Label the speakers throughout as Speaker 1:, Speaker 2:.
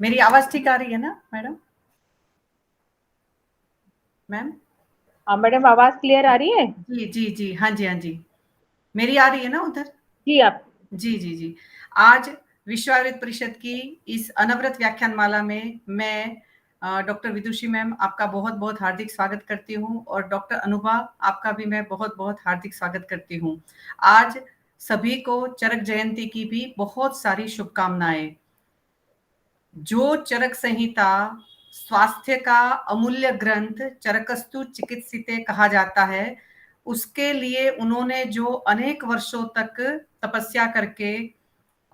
Speaker 1: मेरी आवाज ठीक आ रही है ना मैडम? मैम?
Speaker 2: हाँ मैडम, आवाज क्लियर आ रही है?
Speaker 1: जी जी जी, हाँ जी हाँ जी। मेरी आ रही है ना उधर?
Speaker 2: जी आप।
Speaker 1: जी जी जी। आज विश्व आयुर्वेद परिषद की इस अनवरत व्याख्यान माला में मैं डॉक्टर विदुषी मैम आपका बहुत बहुत हार्दिक स्वागत करती हूँ, और डॉक्टर अनुभा आपका भी मैं बहुत बहुत हार्दिक स्वागत करती हूँ। आज सभी को चरक जयंती की भी बहुत सारी शुभकामनाएं। जो चरक संहिता स्वास्थ्य का अमूल्य ग्रंथ चरकस्तु चिकित्सिते कहा जाता है, उसके लिए उन्होंने जो अनेक वर्षों तक तपस्या करके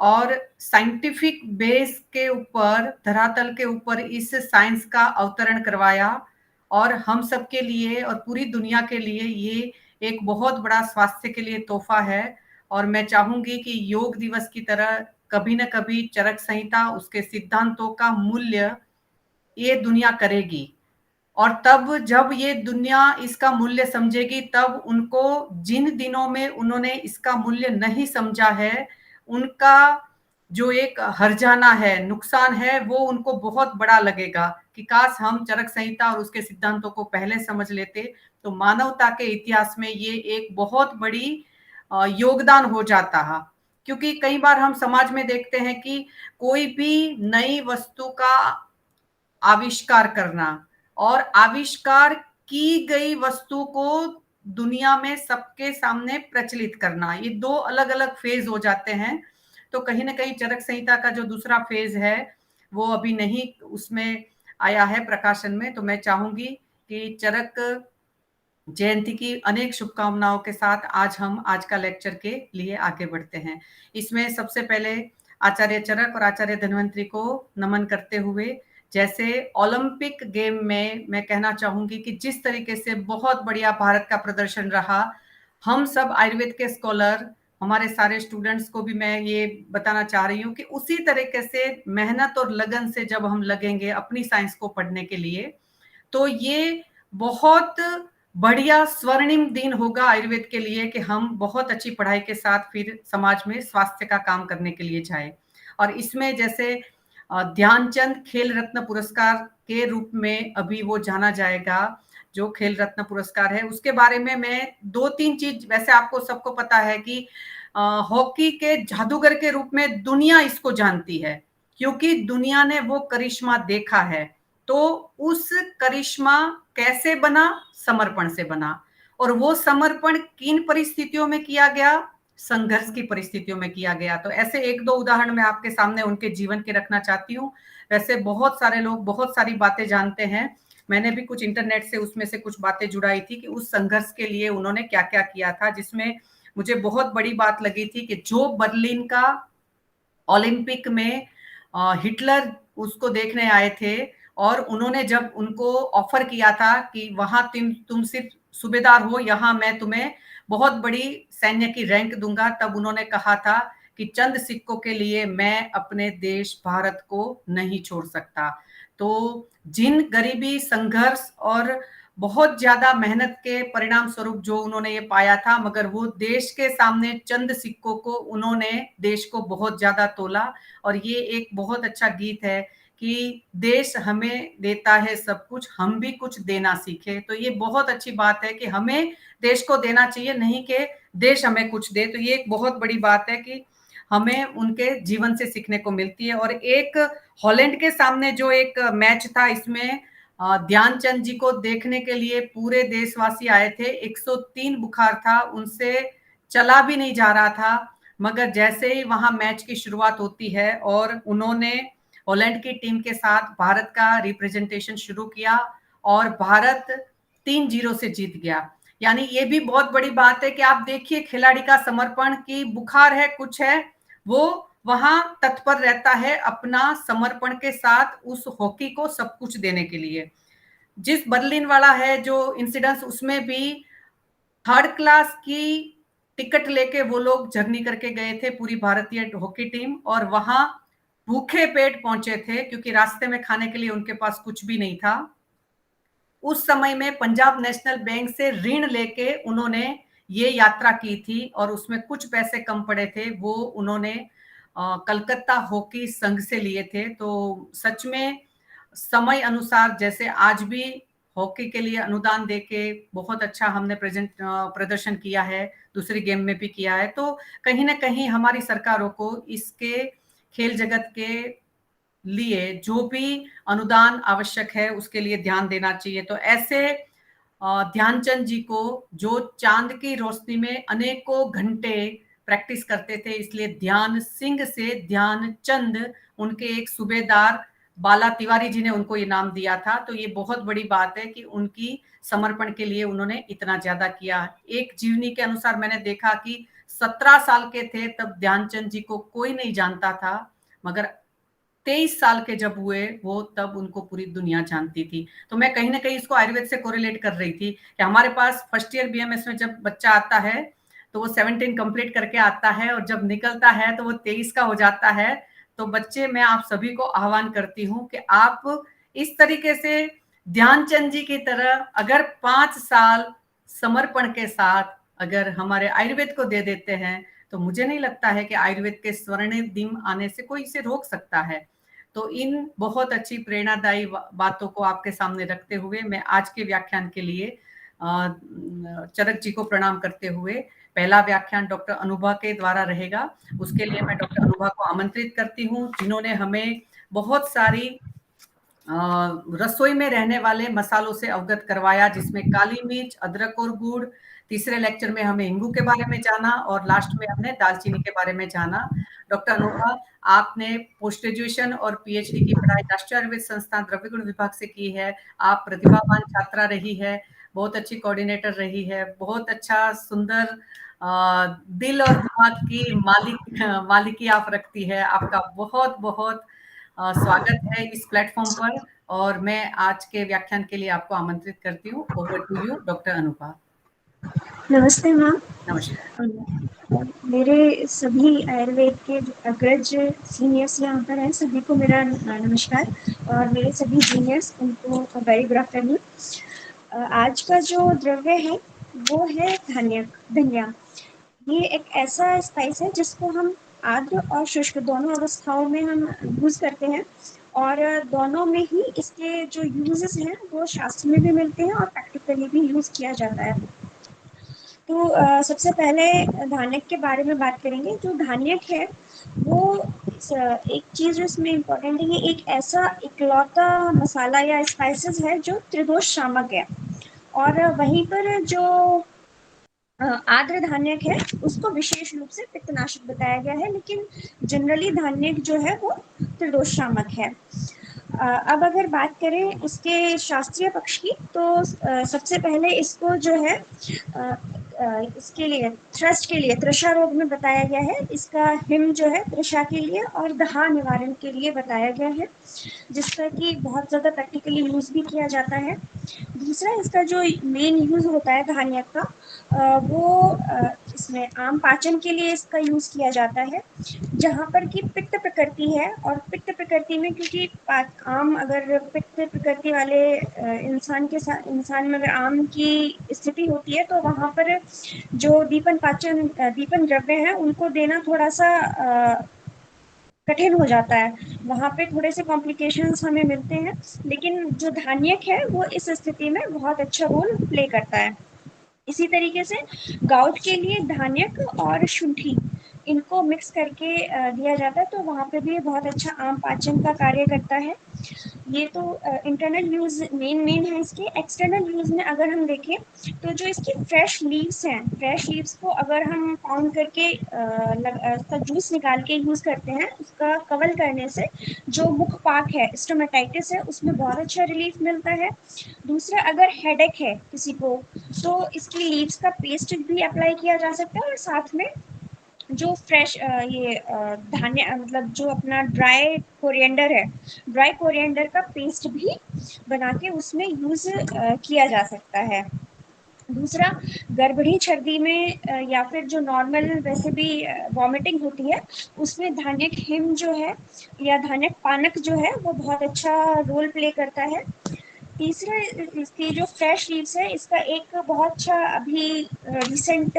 Speaker 1: और साइंटिफिक बेस के ऊपर, धरातल के ऊपर इस साइंस का अवतरण करवाया, और हम सब के लिए और पूरी दुनिया के लिए ये एक बहुत बड़ा स्वास्थ्य के लिए तोहफा है। और मैं चाहूंगी कि योग दिवस की तरह कभी न कभी चरक संहिता, उसके सिद्धांतों का मूल्य ये दुनिया करेगी। और तब जब ये दुनिया इसका मूल्य समझेगी, तब उनको जिन दिनों में उन्होंने इसका मूल्य नहीं समझा है, उनका जो एक हर्जाना है, नुकसान है, वो उनको बहुत बड़ा लगेगा कि काश हम चरक संहिता और उसके सिद्धांतों को पहले समझ लेते, तो मानवता के इतिहास में ये एक बहुत बड़ी योगदान हो जाता है। क्योंकि कई बार हम समाज में देखते हैं कि कोई भी नई वस्तु का आविष्कार करना और आविष्कार की गई वस्तु को दुनिया में सबके सामने प्रचलित करना, ये दो अलग अलग फेज हो जाते हैं। तो कहीं ना कहीं चरक संहिता का जो दूसरा फेज है वो अभी नहीं उसमें आया है प्रकाशन में। तो मैं चाहूंगी कि चरक जयंती की अनेक शुभकामनाओं के साथ आज हम आज का लेक्चर के लिए आगे बढ़ते हैं। इसमें सबसे पहले आचार्य चरक और आचार्य धन्वंतरी को नमन करते हुए, जैसे ओलंपिक गेम में मैं कहना चाहूंगी कि जिस तरीके से बहुत बढ़िया भारत का प्रदर्शन रहा, हम सब आयुर्वेद के स्कॉलर, हमारे सारे स्टूडेंट्स को भी मैं ये बताना चाह रही हूँ कि उसी तरीके से मेहनत और लगन से जब हम लगेंगे अपनी साइंस को पढ़ने के लिए, तो ये बहुत बढ़िया स्वर्णिम दिन होगा आयुर्वेद के लिए कि हम बहुत अच्छी पढ़ाई के साथ फिर समाज में स्वास्थ्य का काम करने के लिए जाए। और इसमें जैसे ध्यानचंद खेल रत्न पुरस्कार के रूप में अभी वो जाना जाएगा, जो खेल रत्न पुरस्कार है उसके बारे में मैं दो तीन चीज, वैसे आपको सबको पता है कि हॉकी के जादूगर के रूप में दुनिया इसको जानती है, क्योंकि दुनिया ने वो करिश्मा देखा है। तो उस करिश्मा कैसे बना? समर्पण से बना। और वो समर्पण किन परिस्थितियों में किया गया? संघर्ष की परिस्थितियों में किया गया। तो ऐसे एक दो उदाहरण मैं आपके सामने उनके जीवन के रखना चाहती हूँ। वैसे बहुत सारे लोग बहुत सारी बातें जानते हैं, मैंने भी कुछ इंटरनेट से उसमें से कुछ बातें जुड़ाई थी कि उस संघर्ष के लिए उन्होंने क्या क्या किया था, जिसमें मुझे बहुत बड़ी बात लगी थी कि जो बर्लिन का ओलंपिक में हिटलर उसको देखने आए थे, और उन्होंने जब उनको ऑफर किया था कि वहां तुम सिर्फ सूबेदार हो, यहाँ मैं तुम्हें बहुत बड़ी सैन्य की रैंक दूंगा, तब उन्होंने कहा था कि चंद सिक्कों के लिए मैं अपने देश भारत को नहीं छोड़ सकता। तो जिन गरीबी, संघर्ष और बहुत ज्यादा मेहनत के परिणाम स्वरूप जो उन्होंने ये पाया था, मगर वो देश के सामने चंद सिक्कों को उन्होंने देश को बहुत ज्यादा तोला। और ये एक बहुत अच्छा गीत है कि देश हमें देता है सब कुछ, हम भी कुछ देना सीखे। तो ये बहुत अच्छी बात है कि हमें देश को देना चाहिए, नहीं कि देश हमें कुछ दे। तो ये एक बहुत बड़ी बात है कि हमें उनके जीवन से सीखने को मिलती है। और एक हॉलैंड के सामने जो एक मैच था, इसमें ध्यानचंद जी को देखने के लिए पूरे देशवासी आए थे। 103 बुखार था, उनसे चला भी नहीं जा रहा था, मगर जैसे ही वहां मैच की शुरुआत होती है और उन्होंने हॉलैंड की टीम के साथ भारत का रिप्रेजेंटेशन शुरू किया, और भारत 3-0 से जीत गया। यानी ये भी बहुत बड़ी बात है कि आप देखिए खिलाड़ी का समर्पण, की बुखार है, कुछ है, वो वहां तत्पर रहता है अपना समर्पण के साथ उस हॉकी को सब कुछ देने के लिए। जिस बर्लिन वाला है जो इंसिडेंस, उसमें भी थर्ड क्लास की टिकट लेके वो लोग जर्नी करके गए थे, पूरी भारतीय हॉकी टीम, और वहां भूखे पेट पहुंचे थे क्योंकि रास्ते में खाने के लिए उनके पास कुछ भी नहीं था। उस समय में पंजाब नेशनल बैंक से ऋण लेके उन्होंने ये यात्रा की थी, और उसमें कुछ पैसे कम पड़े थे, वो उन्होंने कलकत्ता हॉकी संघ से लिए थे। तो सच में समय अनुसार जैसे आज भी हॉकी के लिए अनुदान देके बहुत अच्छा हमने प्रदर्शन किया है, दूसरी गेम में भी किया है। तो कहीं ना कहीं हमारी सरकारों को इसके खेल जगत के लिए जो भी अनुदान आवश्यक है उसके लिए ध्यान देना चाहिए। तो ऐसे ध्यानचंद जी को जो चांद की रोशनी में अनेकों घंटे प्रैक्टिस करते थे, इसलिए ध्यान सिंह से ध्यानचंद उनके एक सूबेदार बाला तिवारी जी ने उनको ये नाम दिया था। तो ये बहुत बड़ी बात है कि उनकी समर्पण के लिए उन्होंने इतना ज्यादा किया। एक जीवनी के अनुसार मैंने देखा कि 17 साल के थे तब ध्यानचंद जी को कोई नहीं जानता था, मगर 23 साल के जब हुए वो तब उनको पूरी दुनिया जानती थी। तो मैं कहीं ना कहीं इसको आयुर्वेद से कोरिलेट कर रही थी कि हमारे पास फर्स्ट ईयर बीएमएस में जब बच्चा आता है तो वो 17 कंप्लीट करके आता है, और जब निकलता है तो वो 23 का हो जाता है। तो बच्चे, मैं आप सभी को आह्वान करती हूँ कि आप इस तरीके से ध्यानचंद जी की तरह अगर 5 साल समर्पण के साथ अगर हमारे आयुर्वेद को दे देते हैं, तो मुझे नहीं लगता है कि आयुर्वेद के स्वर्णिम दिन आने से कोई इसे रोक सकता है। तो इन बहुत अच्छी प्रेरणादायी बातों को आपके सामने रखते हुए मैं आज के व्याख्यान के लिए चरक जी को प्रणाम करते हुए, पहला व्याख्यान डॉक्टर अनुभा के द्वारा रहेगा। उसके लिए मैं डॉक्टर अनुभा को आमंत्रित करती हूँ, जिन्होंने हमें बहुत सारी रसोई में रहने वाले मसालों से अवगत करवाया, जिसमें काली मिर्च, अदरक और गुड़। तीसरे लेक्चर में हमें हिंगू के बारे में जाना, और लास्ट में हमने दालचीनी के बारे में जाना। डॉक्टर अनुभा, आपने पोस्ट ग्रेजुएशन और पीएचडी की पढ़ाई राष्ट्रीय आयुर्वेद संस्थान द्रव्यगुण विभाग से की है। आप प्रतिभावान छात्रा रही है, बहुत अच्छी कोऑर्डिनेटर रही है, बहुत अच्छा सुंदर दिल और दिमाग की मालिकी आप रखती है। आपका बहुत बहुत स्वागत है इस प्लेटफॉर्म पर, और मैं आज के व्याख्यान के लिए आपको आमंत्रित करती हूँ। Over to you doctor Anubha.
Speaker 3: नमस्ते मैम।
Speaker 1: नमस्कार।
Speaker 3: मेरे सभी आयुर्वेद के जो अग्रज सीनियर्स यहाँ पर हैं, सभी को मेरा नमस्कार, और मेरे सभी जूनियर्स उनको वेरी गुड आफ्टरनून। आज का जो द्रव्य है वो है धनिया। ये एक ऐसा स्पाइस है जिसको हम आर्द्र और शुष्क दोनों अवस्थाओं में हम यूज़ करते हैं, और दोनों में ही इसके जो यूजेस हैं वो शास्त्र में भी मिलते हैं और प्रैक्टिकली भी यूज़ किया जाता है। तो सबसे पहले धान्यक के बारे में बात करेंगे। जो धान्यक है वो एक चीज़ जो इसमें इम्पोर्टेंट है, ये एक ऐसा इकलौता मसाला या स्पाइसेस है जो त्रिदोष शामक है, और वहीं पर जो आर्द्र धान्यक है उसको विशेष रूप से पित्तनाशक बताया गया है, लेकिन जनरली धान्यक जो है वो त्रिदोष शामक है। अब अगर बात करें इसके शास्त्रीय पक्ष की, तो सबसे पहले इसको जो है इसके लिए थ्रस्ट के लिए तृषा रोग में बताया गया है। इसका हिम जो है तृषा के लिए और दहा निवारण के लिए बताया गया है, जिसका कि बहुत ज़्यादा प्रैक्टिकली यूज़ भी किया जाता है। दूसरा, इसका जो मेन यूज़ होता है धान्यक का, वो इसमें आम पाचन के लिए इसका यूज़ किया जाता है, जहाँ पर कि पित्त प्रकृति है, और पित्त प्रकृति में क्योंकि आम अगर पित्त प्रकृति वाले इंसान में अगर आम की स्थिति होती है, तो वहाँ पर जो दीपन द्रव्य हैं उनको देना थोड़ा सा कठिन हो जाता है, वहाँ पे थोड़े से कॉम्प्लिकेशंस हमें मिलते हैं। लेकिन जो धान्यक है वो इस स्थिति में बहुत अच्छा रोल प्ले करता है। इसी तरीके से गाउट के लिए धान्यक और शुंठी इनको मिक्स करके दिया जाता है, तो वहाँ पे भी बहुत अच्छा आम पाचन का कार्य करता है। ये तो इंटरनल यूज़ मेन है इसके। एक्सटर्नल यूज़ में अगर हम देखें तो जो इसकी फ्रेश लीव्स हैं, फ्रेश लीव्स को अगर हम पाउंड करके उसका जूस निकाल के यूज़ करते हैं, उसका कवल करने से जो मुखपाक है, स्टोमेटाइटिस है, उसमें बहुत अच्छा रिलीफ मिलता है। दूसरा, अगर हेडेक है किसी को, तो इसकी लीव्स का पेस्ट भी अप्लाई किया जा सकता है, और साथ में जो फ्रेश ये धान्य मतलब जो अपना ड्राई कोरिएंडर है, ड्राई कोरिएंडर का पेस्ट भी बना के उसमें यूज़ किया जा सकता है। दूसरा, गर्भणी छर्दी में या फिर जो नॉर्मल वैसे भी वॉमिटिंग होती है, उसमें धान्यक हिम जो है या धान्यक पानक जो है वो बहुत अच्छा रोल प्ले करता है। तीसरा, इसकी जो फ्रेश लीव्स है, इसका एक बहुत अच्छा अभी रिसेंट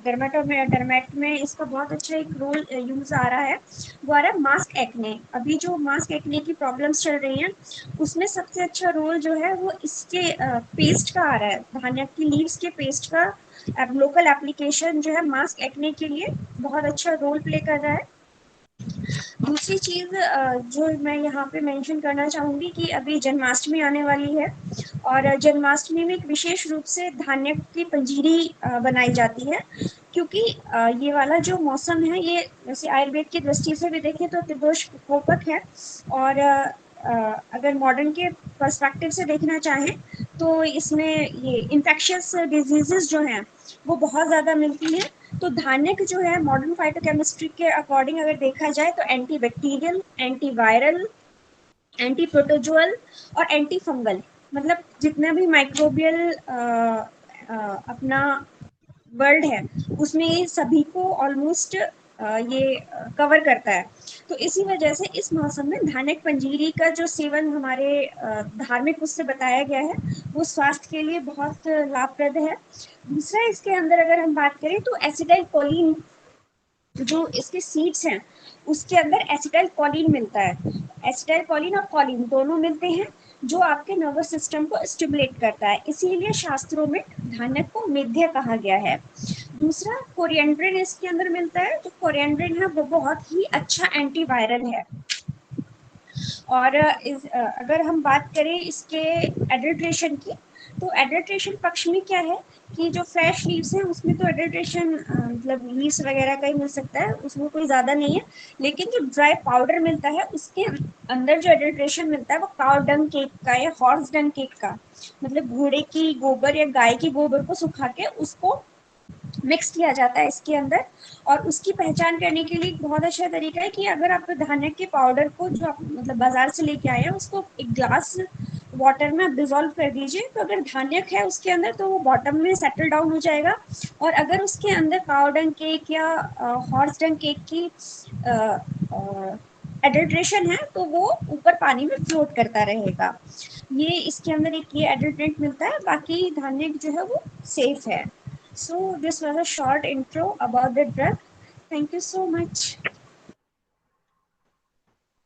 Speaker 3: डर्मेट में इसका बहुत अच्छा एक रोल यूज आ रहा है, वो आ रहा है मास्क एक्ने। अभी जो मास्क एक्ने की प्रॉब्लम्स चल रही हैं, उसमें सबसे अच्छा रोल जो है वो इसके पेस्ट का आ रहा है। धान्यक की लीव्स के पेस्ट का लोकल एप्लीकेशन जो है मास्क एक्ने के लिए बहुत अच्छा रोल प्ले कर रहा है। दूसरी चीज जो मैं यहाँ पे मेंशन करना चाहूंगी कि अभी जन्माष्टमी आने वाली है, और जन्माष्टमी में एक विशेष रूप से धान्य की पंजीरी बनाई जाती है, क्योंकि ये वाला जो मौसम है, ये वैसे आयुर्वेद की दृष्टि से भी देखें तो त्रिदोष प्रकोपक है, और अगर मॉडर्न के पर्सपेक्टिव से देखना चाहें तो इसमें ये इन्फेक्शियस डिजीजेस जो हैं वो बहुत ज़्यादा मिलती हैं। तो धान्यक जो है मॉडर्न फाइटोकेमिस्ट्री के अकॉर्डिंग अगर देखा जाए तो anti bacterial, anti viral, anti प्रोटोजुअल और एंटी फंगल, मतलब जितना भी माइक्रोबियल अपना वर्ल्ड है उसमें ये सभी को ऑलमोस्ट ये कवर करता है। तो इसी वजह से इस मौसम में धान्यक पंजीरी का जो सेवन हमारे धार्मिक उससे बताया गया है, वो स्वास्थ्य के लिए बहुत लाभप्रद है। दूसरा, इसके अंदर अगर हम बात करें तो एसिटाइल कोलिन, जो इसके सीड्स हैं उसके अंदर एसिटाइल कोलिन मिलता है। एसिटाइल कोलिन और कोलिन दोनों मिलते हैं, जो आपके नर्वस सिस्टम को स्टिमुलेट करता है, इसीलिए शास्त्रों में धान्यक को मेध्य कहा गया है। दूसरा, कोरिएंड्रिन इसके अंदर मिलता है। जो कोरिएंड्रिन है वो बहुत ही अच्छा एंटीवायरल है। और अगर हम बात करें इसके एडल्ट्रेशन की, तो एडल्ट्रेशन पक्ष में क्या है कि जो फ्रेश लीव्स हैं उसमें तो एडल्ट्रेशन मतलब लीव्स वगैरह का ही मिल सकता है, उसमें कोई ज़्यादा नहीं है। लेकिन जो ड्राई पाउडर मिलता है उसके अंदर जो एडल्ट्रेशन मिलता है वो काउ डंग केक का या हॉर्स डंग केक का, मतलब घोड़े की गोबर या गाय की गोबर को सुखा के उसको मिक्स किया जाता है इसके अंदर। और उसकी पहचान करने के लिए बहुत अच्छा तरीका है कि अगर आप धान्य के पाउडर को जो आप मतलब बाजार से लेके आए हैं उसको एक ग्लास वाटर में डिजोल्व कर दीजिए, तो अगर धान्यक है उसके अंदर तो वो बॉटम में सेटल डाउन हो जाएगा। और अगर उसके अंदर काउडंग केक या हॉर्स डंग केक की एडल्ट्रेशन है तो वो ऊपर पानी में फ्लोट करता रहेगा। ये इसके अंदर एक ये एडल्ट्रेंट मिलता है, बाकी धान्य जो है वो सेफ है। So this was a short intro about the drug. Thank you so much.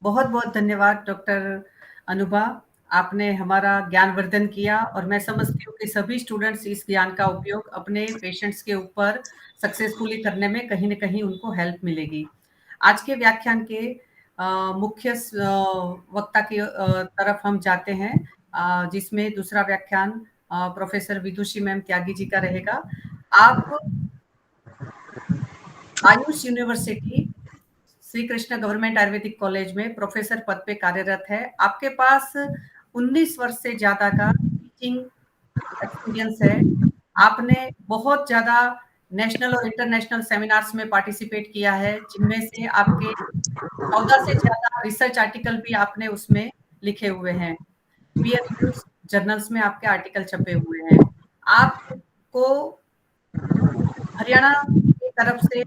Speaker 1: बहुत बहुत धन्यवाद डॉक्टर अनुभा, आपने हमारा ज्ञानवर्धन किया और मैं समझती हूँ कि सभी स्टूडेंट्स इस ज्ञान का उपयोग अपने पेशेंट्स के ऊपर सक्सेसफुली करने में कहीं न कहीं उनको हेल्प मिलेगी। आज के व्याख्यान के मुख्य वक्ता की तरफ हम जाते हैं, जिसमें दूसरा व्याख्यान प्रोफेसर विदुषी मैम त्यागी जी का रहेगा। आप Ayush university Shri Krishna government Ayurvedic college में प्रोफेसर पद पे कार्यरत है। आपके पास 19 वर्ष से ज्यादा का टीचिंग एक्सपीरियंस है। आपने बहुत ज्यादा नेशनल और इंटरनेशनल सेमिनार्स में पार्टिसिपेट किया है, जिनमें से आपके 14 से ज्यादा रिसर्च आर्टिकल भी आपने उसमें लिखे हुए हैं। पीयर रिव्यूज जर्नल्स में आपके आर्टिकल छपे हुए हैं। आपको हरियाणा की तरफ से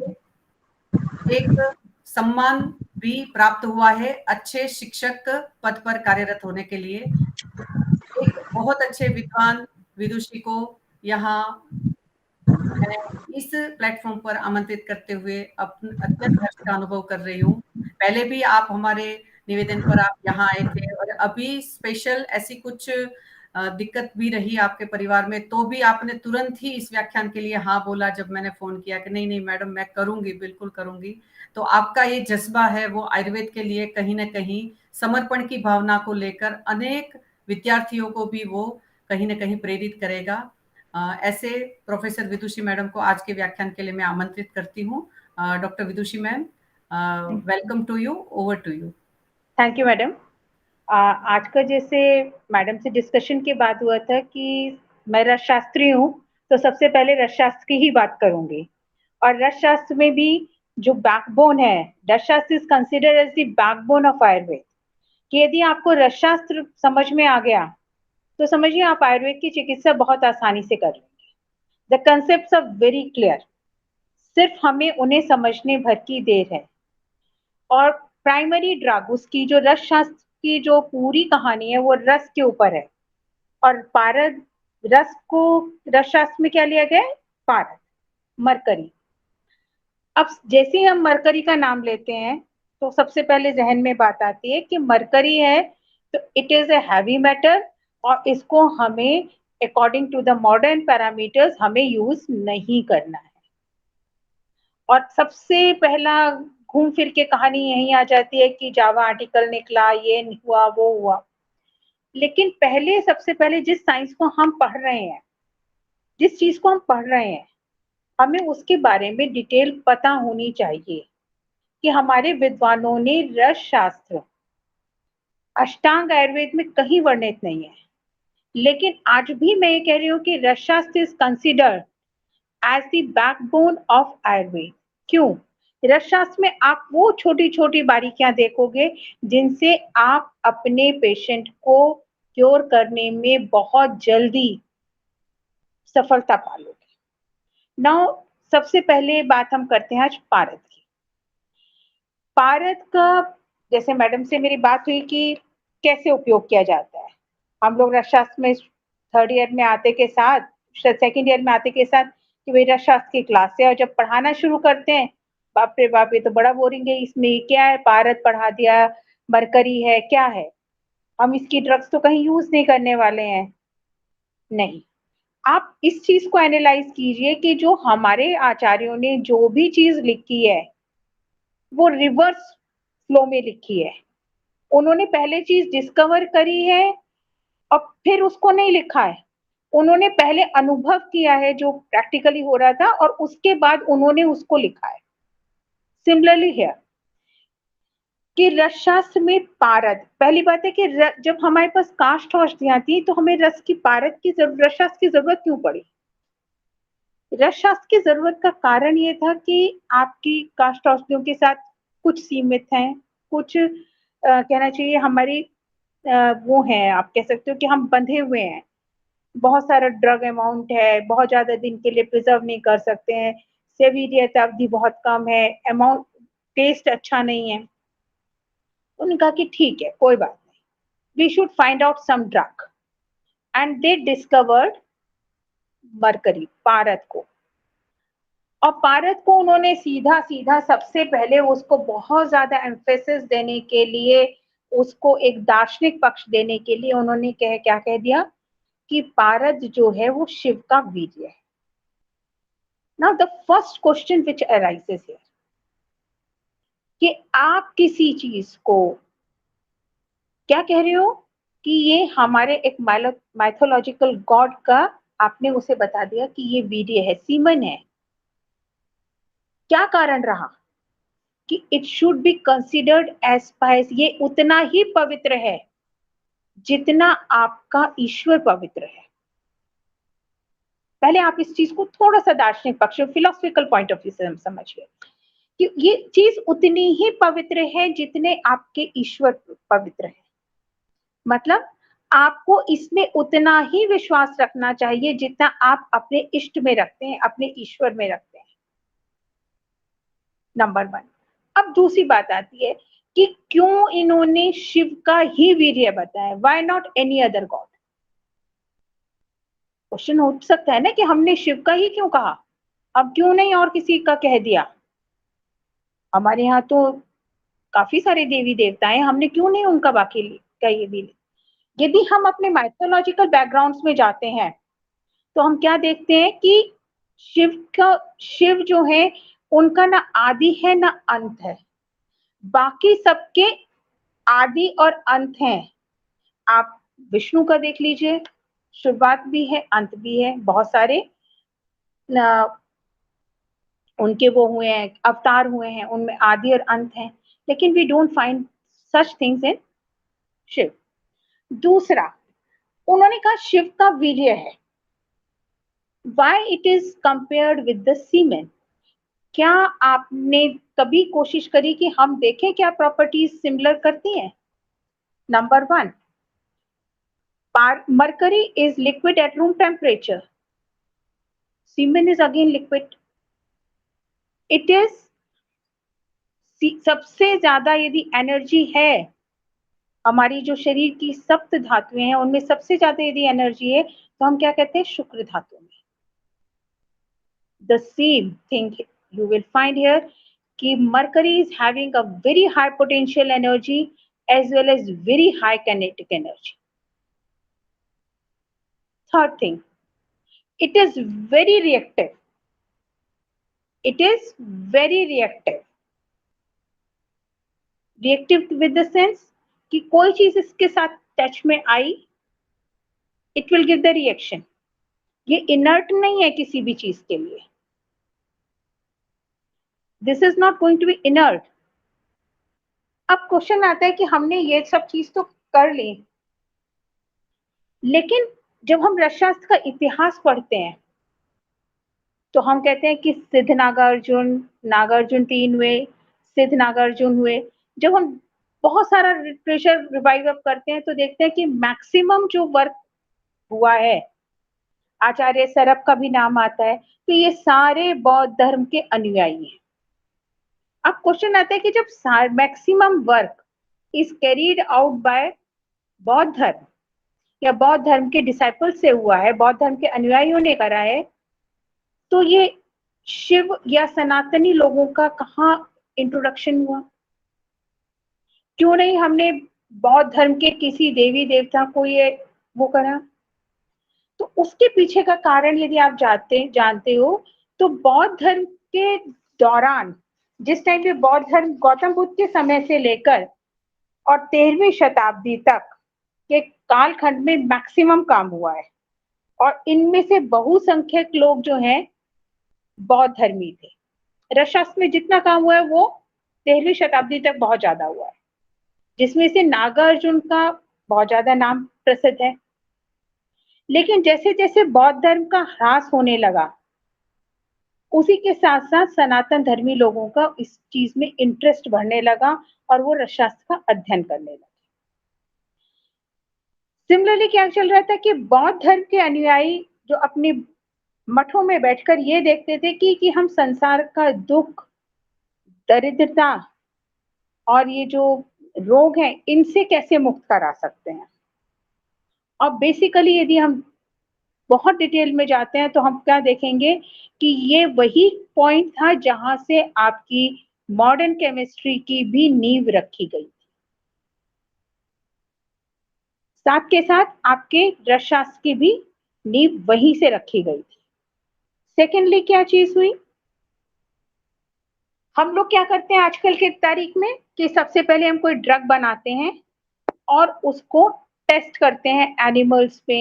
Speaker 1: एक सम्मान भी प्राप्त हुआ है अच्छे शिक्षक पद पर कार्यरत होने के लिए। एक बहुत अच्छे विद्वान विदुषी को यहाँ मैं इस प्लेटफॉर्म पर आमंत्रित करते हुए अत्यंत हर्ष का अनुभव कर रही हूँ। पहले भी आप हमारे निवेदन पर आप यहाँ आए थे और अभी स्पेशल ऐसी कुछ दिक्कत भी रही आपके परिवार में, तो भी आपने तुरंत ही इस व्याख्यान के लिए हाँ बोला जब मैंने फोन किया कि नहीं नहीं मैडम मैं करूंगी, बिल्कुल करूंगी। तो आपका ये जज्बा है वो आयुर्वेद के लिए कहीं ना कहीं समर्पण की भावना को लेकर अनेक विद्यार्थियों को भी वो कहीं ना कहीं प्रेरित करेगा। ऐसे प्रोफेसर विदुषी मैडम को आज के व्याख्यान के लिए मैं आमंत्रित करती हूँ। Doctor Vidushi ma'am, welcome to you, over to you.
Speaker 2: Thank you madam. आज का जैसे मैडम से डिस्कशन के बाद हुआ था कि मैं रसशास्त्री हूँ, तो सबसे पहले रसशास्त्र की ही बात करूंगी। और रसशास्त्र में भी जो बैकबोन है, rasashastra is considered as the backbone of Ayurveda, कि यदि आपको रसशास्त्र समझ में आ गया तो समझिए आप आयुर्वेद की चिकित्सा बहुत आसानी से कर लेंगे। The concepts are very clear, सिर्फ हमें उन्हें समझने भर की देर है। और प्राइमरी ड्रग उसकी जो रस शास्त्र की जो पूरी कहानी है वो रस के ऊपर है। और पारद रस को रस शास्त्र में क्या लिया गया है? पारद, मरकरी। अब जैसे ही हम मरकरी का नाम लेते हैं तो सबसे पहले जहन में बात आती है कि मरकरी है तो it is a heavy metal और इसको हमें according to the modern parameters हमें यूज नहीं करना है। और सबसे पहला घूम फिर के कहानी यही आ जाती है कि जावा आर्टिकल निकला, ये हुआ वो हुआ। लेकिन पहले सबसे पहले जिस साइंस को हम पढ़ रहे हैं, जिस चीज को हम पढ़ रहे हैं, हमें उसके बारे में डिटेल पता होनी चाहिए कि हमारे विद्वानों ने रस शास्त्र अष्टांग आयुर्वेद में कहीं वर्णित नहीं है। लेकिन आज भी मैं ये कह रही हूँ कि Rasa Shastra is considered as the backbone of Ayurveda. क्यों? रस शास्त्र में आप वो छोटी छोटी बारीकियां देखोगे जिनसे आप अपने पेशेंट को क्योर करने में बहुत जल्दी सफलता पालोगे। नाउ सबसे पहले बात हम करते हैं आज पारद की। पारद का जैसे मैडम से मेरी बात हुई कि कैसे उपयोग किया जाता है। हम लोग रस शास्त्र में थर्ड ईयर में आते के साथ, सेकेंड ईयर में आते के साथ कि भाई रस शास्त्र की क्लास है, और जब पढ़ाना शुरू करते हैं, बाप रे बाप ये तो बड़ा बोरिंग है, इसमें क्या है, पारद पढ़ा दिया, मरकरी है, क्या है, हम इसकी ड्रग्स तो कहीं यूज नहीं करने वाले हैं। नहीं, आप इस चीज को एनालाइज कीजिए कि जो हमारे आचार्यों ने जो भी चीज लिखी है वो रिवर्स फ्लो में लिखी है। उन्होंने पहले चीज डिस्कवर करी है और फिर उसको नहीं लिखा है। उन्होंने पहले अनुभव किया है जो प्रैक्टिकली हो रहा था और उसके बाद उन्होंने उसको लिखा है। सिमिलरली हियर कि रस शास्त्र में पारद, पहली बात है कि जब हमारे पास काष्ठ औषधियां थी तो हमें रस की पारद की रस शास्त्र की जरूरत क्यों पड़ी? रस शास्त्र की जरूरत का कारण ये था कि आपकी काष्ठ औषधियों के साथ कुछ सीमित हैं, कुछ कहना चाहिए हमारी वो है, आप कह सकते हो कि हम बंधे हुए हैं, बहुत सारा ड्रग अमाउंट है, बहुत ज्यादा दिन के लिए प्रिजर्व नहीं कर सकते हैं, सेवियत अवधि बहुत कम है, अमाउंट टेस्ट अच्छा नहीं है। उन्होंने कहा कि ठीक है, कोई बात नहीं, we should find out some drug, and they discovered mercury, पारद को। और पारद को उन्होंने सीधा सीधा सबसे पहले उसको बहुत ज्यादा एम्फेसिस देने के लिए, उसको एक दार्शनिक पक्ष देने के लिए उन्होंने क्या कह दिया कि पारद जो है वो शिव का वीर्य है। Now the first question which arises here कि आप किसी चीज को क्या कह रहे हो कि ये हमारे एक माइथोलॉजिकल गॉड का, आपने उसे बता दिया कि ये वीर्य है, सीमन है। क्या कारण रहा कि it should be considered as payas, ये उतना ही पवित्र है जितना आपका ईश्वर पवित्र है। पहले आप इस चीज को थोड़ा सा दार्शनिक पक्ष, फिलोसफिकल पॉइंट ऑफ व्यू से हम समझिए कि ये चीज उतनी ही पवित्र है जितने आपके ईश्वर पवित्र है। मतलब आपको इसमें उतना ही विश्वास रखना चाहिए जितना आप अपने इष्ट में रखते हैं, अपने ईश्वर में रखते हैं। नंबर 1। अब दूसरी बात आती है कि क्यों इन्होंने शिव का ही वीर्य बताया, why not any other God? Question हो सकता है ना कि हमने शिव का ही क्यों कहा, अब क्यों नहीं और किसी का कह दिया? हमारे यहाँ तो काफी सारे देवी देवता हैं, हमने क्यों नहीं उनका बाकी का ये भी? यदि हम अपने माइथोलॉजिकल बैकग्राउंड्स में जाते हैं तो हम क्या देखते हैं कि शिव जो है उनका ना आदि है ना अंत है, बाकी सबके आदि और अंत हैं। आप विष्णु का देख लीजिए, शुरुआत भी है अंत भी है, बहुत सारे उनके वो हुए हैं, अवतार हुए हैं, उनमें आदि और अंत है, लेकिन we don't find such things in Shiva. दूसरा, उन्होंने कहा शिव का वीर्य है, why it is compared with the semen? क्या आपने कभी कोशिश करी कि हम देखें क्या प्रॉपर्टीज सिमिलर करती हैं? Number 1, mercury is liquid at room temperature, semen is again liquid, it is सबसे ज्यादा यदि एनर्जी है हमारी जो शरीर की सप्त धातुएं हैं उनमें सबसे ज्यादा यदि एनर्जी है तो हम क्या कहते हैं, शुक्र धातु में। The same thing you will find here कि mercury is having a very high potential energy as well as very high kinetic energy. Third thing, it is very reactive. It is very reactive. Reactive with the sense कि कोई चीज इसके साथ touch में आई, it will give the reaction. ये inert नहीं है किसी भी चीज के लिए. This is not going to be inert. अब क्वेश्चन आता है कि हमने ये सब चीज तो कर ली, लेकिन जब हम रसशास्त्र का इतिहास पढ़ते हैं तो हम कहते हैं कि सिद्ध नागार्जुन, नागार्जुन 3 हुए, सिद्ध नागार्जुन हुए। जब हम बहुत सारा लिटरेचर रिवाइव अप करते हैं तो देखते हैं कि मैक्सिमम जो वर्क हुआ है, आचार्य सरप का भी नाम आता है, तो ये सारे बौद्ध धर्म के अनुयायी हैं। अब क्वेश्चन आता है कि जब maximum work is carried out by बौद्ध धर्म या बौद्ध धर्म के डिसाइपल से हुआ है, बौद्ध धर्म के अनुयायियों ने करा है, तो ये शिव या सनातनी लोगों का कहाँ इंट्रोडक्शन हुआ? क्यों नहीं हमने बौद्ध धर्म के किसी देवी देवता को ये वो करा? तो उसके पीछे का कारण यदि आप जानते हो तो बौद्ध धर्म के दौरान, जिस टाइम पे बौद्ध धर्म गौतम बुद्ध के समय से लेकर और 13वीं शताब्दी तक के कालखंड में मैक्सिमम काम हुआ है, और इनमें से बहुसंख्यक लोग जो हैं बौद्ध धर्मी थे। रसशास्त्र में जितना काम हुआ है वो 13वीं शताब्दी तक बहुत ज्यादा हुआ है, जिसमें से नागार्जुन का बहुत ज्यादा नाम प्रसिद्ध है। लेकिन जैसे जैसे बौद्ध धर्म का ह्रास होने लगा, उसी के साथ साथ सनातन धर्मी लोगों का इस चीज में इंटरेस्ट बढ़ने लगा और वो रसशास्त्र का अध्ययन करने लगे। सिमिलरली क्या चल रहा था कि बौद्ध धर्म के अनुयायी जो अपने मठों में बैठकर ये देखते थे कि हम संसार का दुख, दरिद्रता और ये जो रोग हैं इनसे कैसे मुक्त करा सकते हैं। और बेसिकली यदि हम बहुत डिटेल में जाते हैं तो हम क्या देखेंगे कि ये वही पॉइंट था जहां से आपकी मॉडर्न केमिस्ट्री की भी नींव रखी गई थी, साथ के साथ आपके रसशास्त्र की भी नींव वहीं से रखी गई थी। सेकेंडली क्या चीज हुई, हम लोग क्या करते हैं आजकल के तारीख में कि सबसे पहले हम कोई ड्रग बनाते हैं और उसको टेस्ट करते हैं एनिमल्स पे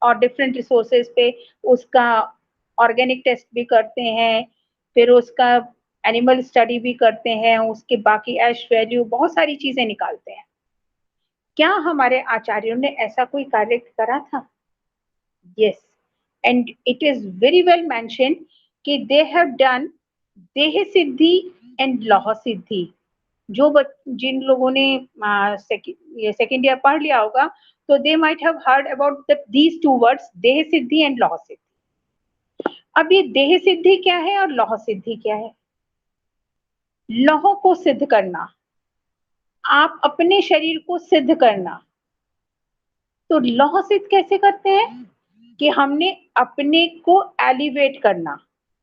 Speaker 2: और डिफरेंट रिसोर्सेज पे, उसका ऑर्गेनिक टेस्ट भी करते हैं, फिर उसका एनिमल स्टडी भी करते हैं, उसके बाकी एश वैल्यू बहुत सारी चीजें निकालते हैं। क्या हमारे आचार्यों ने ऐसा कोई कार्य करा था? Yes, and it is very well mentioned कि दे हैव डन देह सिद्धि एंड लौह सिद्धि। जो जिन लोगों ने सेकेंड ईयर पढ़ लिया होगा तो they might have heard about these two words, देह सिद्धि एंड लौह सिद्धि। अब ये देह सिद्धि क्या है और लौह सिद्धि क्या है? लौह को सिद्ध करना, आप अपने शरीर को सिद्ध करना। तो लौह सिद्ध कैसे करते हैं कि हमने अपने को एलिवेट करना।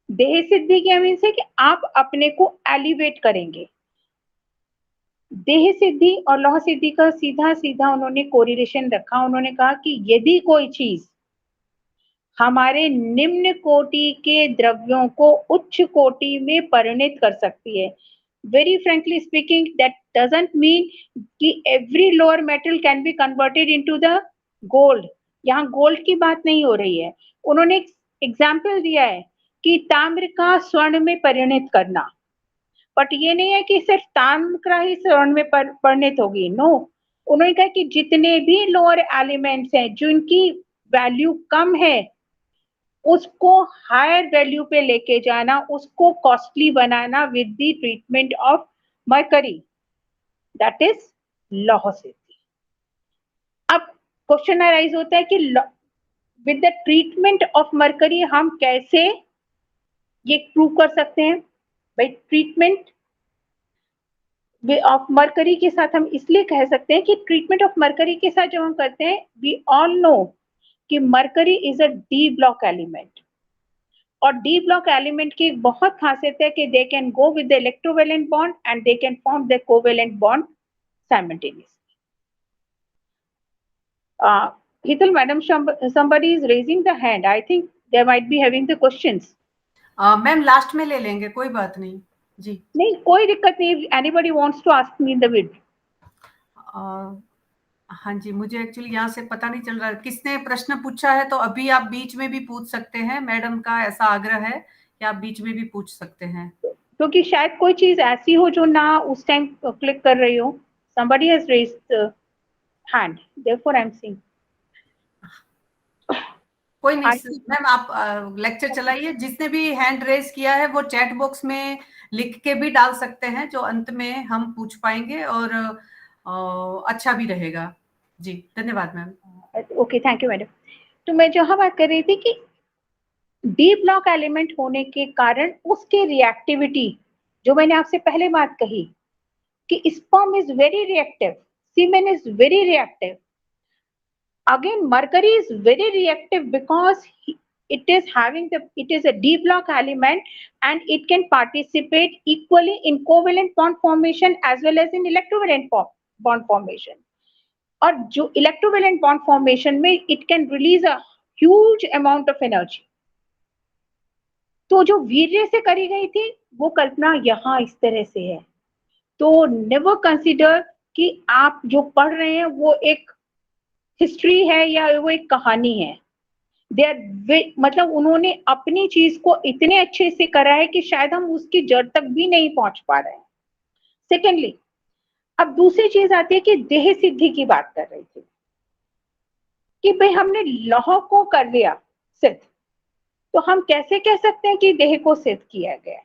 Speaker 2: देह सिद्धि क्या मीन्स है कि आप अपने को एलिवेट करेंगे। देह सिद्धि और लौह सिद्धि का सीधा सीधा उन्होंने कोरिलेशन रखा। उन्होंने कहा कि यदि कोई चीज हमारे निम्न कोटि के द्रव्यों को उच्च कोटि में परिणित कर सकती है, very frankly speaking that doesn't mean कि every lower metal can be converted into the gold. यहाँ गोल्ड की बात नहीं हो रही है। उन्होंने एक एग्जाम्पल दिया है कि ताम्र का स्वर्ण में परिणित करना, बट ये नहीं है कि सिर्फ ताम्र ही स्वर्ण में परिणित होगी। नो, उन्होंने कहा कि जितने भी लोअर एलिमेंट्स हैं जिनकी वैल्यू कम है उसको हायर वैल्यू पे लेके जाना, उसको costly banana with the treatment of mercury, that is लौह सिद्धि। अब क्वेश्चन अराइज होता है कि with the treatment of mercury हम कैसे ये प्रूव कर सकते हैं? बाय ट्रीटमेंट ऑफ मरकरी के साथ हम इसलिए कह सकते हैं कि ट्रीटमेंट ऑफ मरकरी के साथ जो हम करते हैं, वी ऑल नो कि mercury is a D block element, और डी ब्लॉक एलिमेंट की बहुत खासियत है कि they can go with the electrovalent bond and they can form the covalent bond simultaneously. Hital madam, somebody is raising the hand. I think they might be having the questions.
Speaker 1: Ma'am last में ले लेंगे, कोई बात नहीं जी.
Speaker 2: नहीं, कोई दिक्कत नहीं. Anybody wants to ask me in the mid.
Speaker 1: हाँ जी, मुझे एक्चुअली यहाँ से पता नहीं चल रहा है किसने प्रश्न पूछा है, तो अभी आप बीच में भी पूछ सकते हैं. मैडम का ऐसा आग्रह है कि आप बीच में भी पूछ सकते हैं,
Speaker 2: क्योंकि शायद कोई चीज ऐसी हो जो ना उस टाइम क्लिक कर रही हो. Somebody has raised the hand, therefore I'm seeing.
Speaker 1: कोई नहीं मैम, आप लेक्चर चलाइए. जिसने भी हैंड रेज किया है वो चैट बॉक्स में लिख के भी डाल सकते हैं, जो अंत में हम पूछ पाएंगे और अच्छा भी रहेगा. जी धन्यवाद ma'am.
Speaker 2: Okay, thank you madam. तो मैं जहाँ बात कर रही थी कि डी ब्लॉक एलिमेंट होने के कारण उसके रिएक्टिविटी, जो मैंने आपसे पहले बात कही कि sperm is very reactive, semen is very reactive. Again, mercury is very reactive because it is a d block element, and it can participate equally in covalent bond formation as well as in electrovalent bond formation. और जो electrovalent bond formation में it can release a huge amount of energy. तो जो वीर्य से करी गई थी वो कल्पना यहाँ इस तरह से है. तो नेवर कंसिडर कि आप जो पढ़ रहे हैं वो एक हिस्ट्री है या वो एक कहानी है. मतलब उन्होंने अपनी चीज को इतने अच्छे से करा है कि शायद हम उसकी जड़ तक भी नहीं पहुंच पा रहे हैं. सेकेंडली, अब दूसरी चीज आती है कि देह सिद्धि की बात कर रही थी कि भाई हमने लौह को कर लिया सिद्ध, तो हम कैसे कह सकते हैं कि देह को सिद्ध किया गया.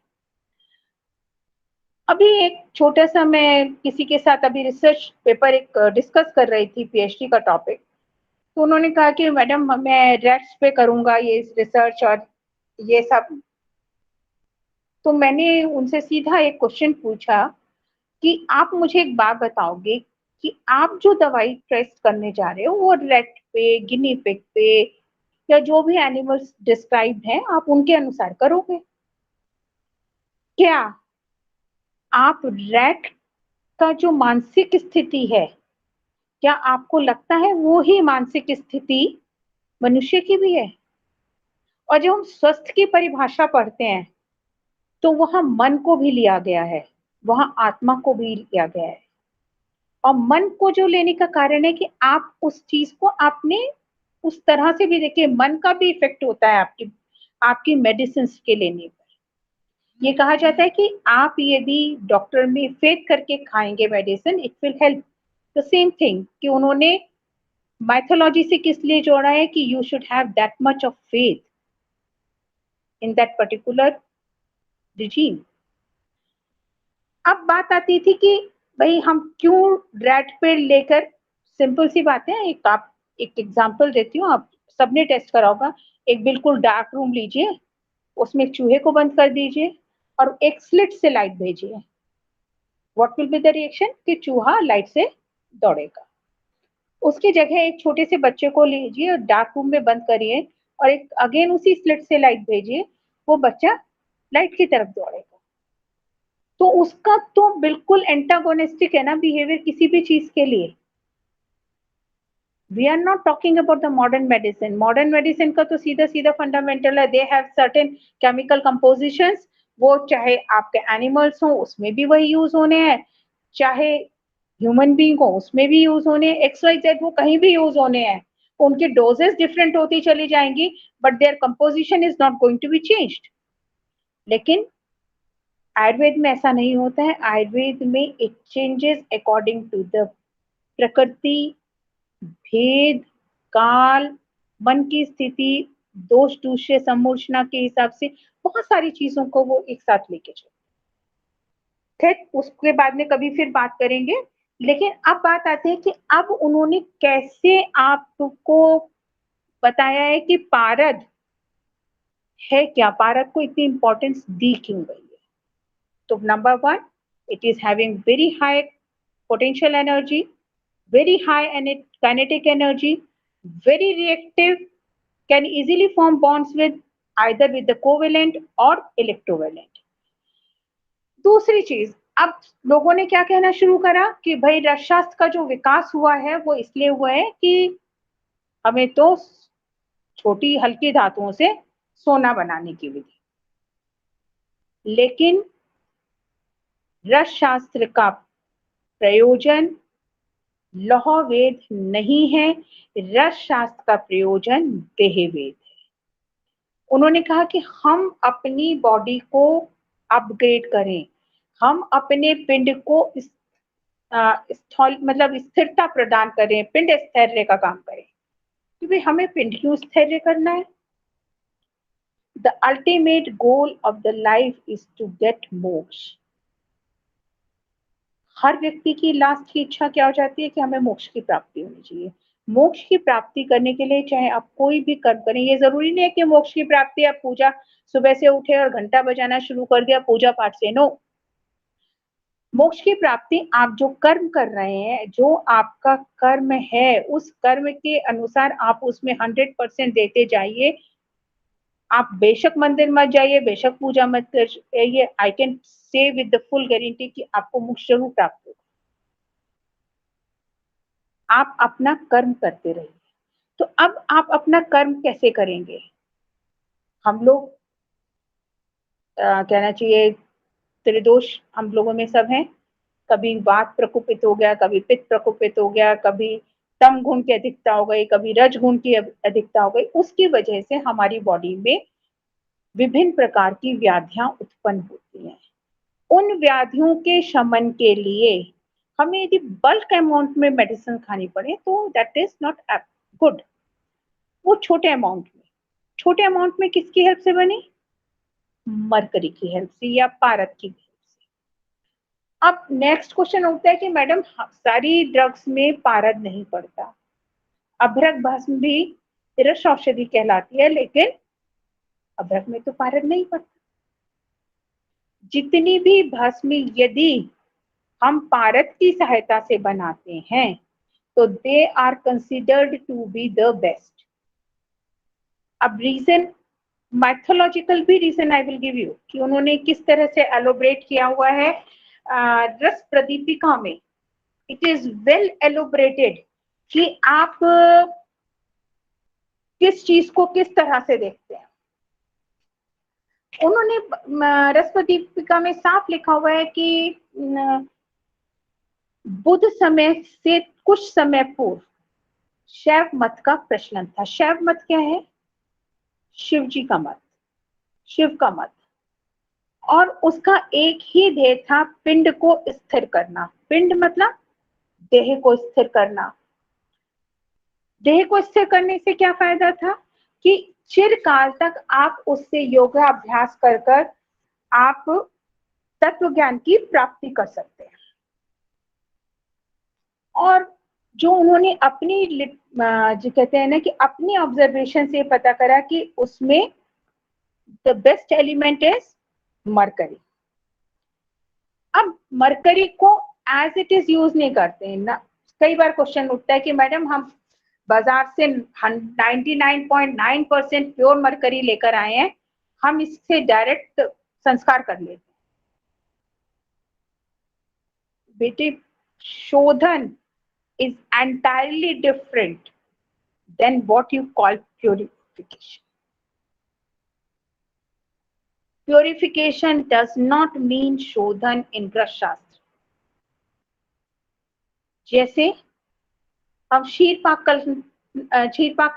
Speaker 2: अभी एक छोटा सा मैं किसी के साथ अभी रिसर्च पेपर एक डिस्कस कर रही थी, पीएचडी का टॉपिक. तो उन्होंने कहा कि मैडम मैं रेट्स पे करूंगा ये रिसर्च और ये सब. तो मैंने उनसे सीधा एक क्वेश्चन पूछा कि आप मुझे एक बात बताओगे कि आप जो दवाई टेस्ट करने जा रहे हो वो रेट पे, गिनी पिग पे या जो भी एनिमल्स डिस्क्राइब हैं आप उनके अनुसार करोगे? क्या आप रेट का जो मानसिक स्थिति है, क्या आपको लगता है वो ही मानसिक स्थिति मनुष्य की भी है? और जब हम स्वस्थ की परिभाषा पढ़ते हैं तो वहां मन को भी लिया गया है, वहां आत्मा को भी लिया गया है. और मन को जो लेने का कारण है कि आप उस चीज को आपने उस तरह से भी देखिए, मन का भी इफेक्ट होता है आपकी मेडिसिन के लेने पर. ये कहा जाता है कि आप यदि डॉक्टर में फेथ करके खाएंगे medicine, it will help. The same thing कि उन्होंने माइथोलॉजी से किस लिए जोड़ा है कि you should have that much of faith in that particular regime. अब बात आती थी कि भाई हम क्यों रेड पे लेकर, सिंपल सी बात है. एक एग्जांपल देती हूँ, आप सबने टेस्ट करा होगा. एक बिल्कुल डार्क रूम लीजिए, उसमें एक चूहे को बंद कर दीजिए और एक स्लिट से लाइट भेजिए. What will be the reaction कि चूहा लाइट से दौड़ेगा. उसकी जगह एक छोटे से बच्चे को लीजिए और डार्क रूम में बंद करिए और एक अगेन उसी स्लिट से लाइट भेजिए, वो बच्चा लाइट की तरफ दौड़ेगा. तो उसका तो बिल्कुल एंटागोनिस्टिक है ना बिहेवियर किसी भी चीज के लिए. We are not talking about the modern medicine. Modern medicine का तो सीधा सीधा फंडामेंटल है. They have certain chemical compositions, वो चाहे आपके एनिमल्स हो उसमें भी वही यूज होने हैं, चाहे ह्यूमन बीइंग हो उसमें भी यूज होने हैं, XYZ वो कहीं भी यूज होने हैं. उनके डोजेस डिफरेंट होती चली जाएंगी but their composition is not going to be changed. लेकिन आयुर्वेद में ऐसा नहीं होता है. आयुर्वेद में it changes according to the prakriti, bhed, काल, मन की स्थिति, दोष दूष्य समूर्छना के हिसाब से बहुत सारी चीजों को वो एक साथ लेके चलते. खैर उसके बाद में कभी फिर बात करेंगे. लेकिन अब बात आती है कि अब उन्होंने कैसे आपको बताया है कि पारद है क्या, पारद को इतनी इंपॉर्टेंस दी क्यों गई है. तो number 1, It is having very high potential energy, very high kinetic energy, very reactive, can easily form bonds with either with the covalent or electrovalent. दूसरी चीज, अब लोगों ने क्या कहना शुरू करा कि भाई रसशास्त्र का जो विकास हुआ है वो इसलिए हुआ है कि हमें तो छोटी हल्की धातुओं से सोना बनाने की विधि, लेकिन रसशास्त्र का प्रयोजन लौह वेद नहीं है, रसशास्त्र का प्रयोजन देह वेद है। उन्होंने कहा कि हम अपनी बॉडी को अपग्रेड करें, हम अपने पिंड को मतलब स्थिरता प्रदान करें, पिंड स्थैर्य का काम करें। कि भाई हमें पिंड क्यों स्थैर्य करना है? The ultimate goal of the life is to get मोक्ष। हर व्यक्ति की लास्ट की इच्छा क्या हो जाती है कि हमें मोक्ष की प्राप्ति होनी चाहिए। मोक्ष की प्राप्ति करने के लिए चाहे आप कोई भी कर्म करें, ये जरूरी नहीं है कि मोक्ष की प्राप्ति आप पूजा सुबह से उठे और घंटा बजाना शुरू कर दिया पूजा पाठ से, नो। मोक्ष की प्राप्ति आप जो कर्म कर रहे हैं, जो आपका कर्म है, उस कर्म के अनुसार आप उसमें 100% देते जाइए। आप बेशक मंदिर मत जाइए, बेशक पूजा मत करिए, I can say with the full guarantee कि आपको मोक्ष जरूर प्राप्त होगा। आप अपना कर्म करते रहिए। तो अब आप अपना कर्म कैसे करेंगे? हम लोग कहना चाहिए त्रिदोष हम लोगों में सब हैं। कभी वात प्रकोपित हो गया, कभी पित्त प्रकोपित हो गया, कभी तम गुण की अधिकता हो गई, कभी रज गुण की अधिकता हो गई। उसकी वजह से हमारी बॉडी में विभिन्न प्रकार की व्याधियां उत्पन्न होती हैं। उन व्याधियों के शमन के लिए हमें यदि बल्क अमाउंट में मेडिसिन खानी पड़े तो दैट इज नॉट गुड। वो छोटे अमाउंट में किसकी हेल्प से बनी? मरकरी की हेल्प से या पारद की हेल्प से। अब नेक्स्ट क्वेश्चन होता है कि मैडम सारी ड्रग्स में पारद नहीं पड़ता। अभ्रक भस्म भी रस औषधि कहलाती है, लेकिन अभ्रक में तो पारद नहीं पड़ता। जितनी भी भस्म यदि हम पारद की सहायता से बनाते हैं तो they are considered to be the best. अब रीजन, मैथोलॉजिकल भी reason I will give you कि उन्होंने किस तरह से एलोबरेट किया हुआ है। रस प्रदीपिका में इट इज वेल एलोबरेटेड कि आप किस चीज को किस तरह से देखते हैं। उन्होंने रस प्रदीपिका में साफ लिखा हुआ है कि बुद्ध समय से कुछ समय पूर्व शैव मत का प्रचलन था। शैव मत क्या है? शिव जी का मत, शिव का मत। और उसका एक ही ध्येय था, पिंड को स्थिर करना। पिंड मतलब देह को स्थिर करना। देह को स्थिर करने से क्या फायदा था कि चिरकाल तक आप उससे योगाभ्यास कर कर आप तत्व ज्ञान की प्राप्ति कर सकते हैं। और जो उन्होंने अपनी जो कहते हैं ना कि अपनी ऑब्जर्वेशन से पता करा कि उसमें the best element is mercury. अब मरकरी को एज इट इज यूज नहीं करते हैं ना। कई बार क्वेश्चन उठता है कि मैडम हम बाजार से 99.9% प्योर मरकरी लेकर आए हैं, हम इससे डायरेक्ट संस्कार कर लेते हैं। बेटे, शोधन is entirely different than what you call purification. Purification does not mean शोधन in रस शास्त्र। जैसे हम क्षीर पाक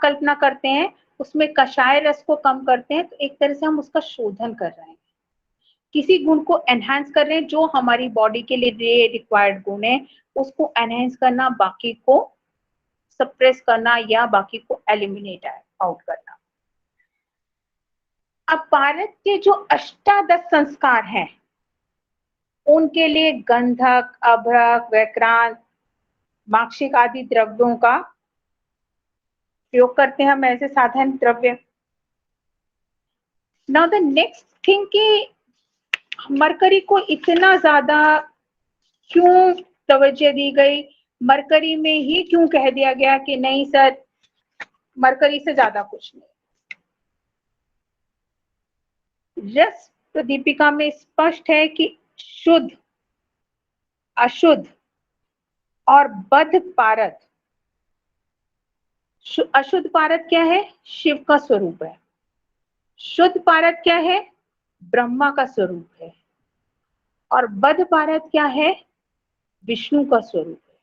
Speaker 2: कल्पना करते हैं, उसमें कषाय रस को कम करते हैं, तो एक तरह से हम उसका शोधन कर रहे हैं, किसी गुण को एनहांस कर रहे हैं। जो हमारी बॉडी के लिए रिक्वायर्ड गुण है उसको एनहांस करना, बाकी को सप्रेस करना या बाकी को एलिमिनेट आउट करना। अब पारद के जो अष्टादश संस्कार हैं उनके लिए गंधक, अभ्रक, वैक्रांत, माक्षिक आदि द्रव्यों का प्रयोग करते हैं हम ऐसे साधारण द्रव्य। नाउ द नेक्स्ट थिंग कि मरकरी को इतना ज्यादा क्यों तवज्जो दी गई? मरकरी में ही क्यों कह दिया गया कि नहीं सर, मरकरी से ज्यादा कुछ नहीं? रस प्रदीपिका में स्पष्ट है कि शुद्ध, अशुद्ध और बद्ध पारद। अशुद्ध पारद क्या है? शिव का स्वरूप है। शुद्ध पारद क्या है? ब्रह्मा का स्वरूप है। और बद्ध पारद क्या है? विष्णु का स्वरूप है।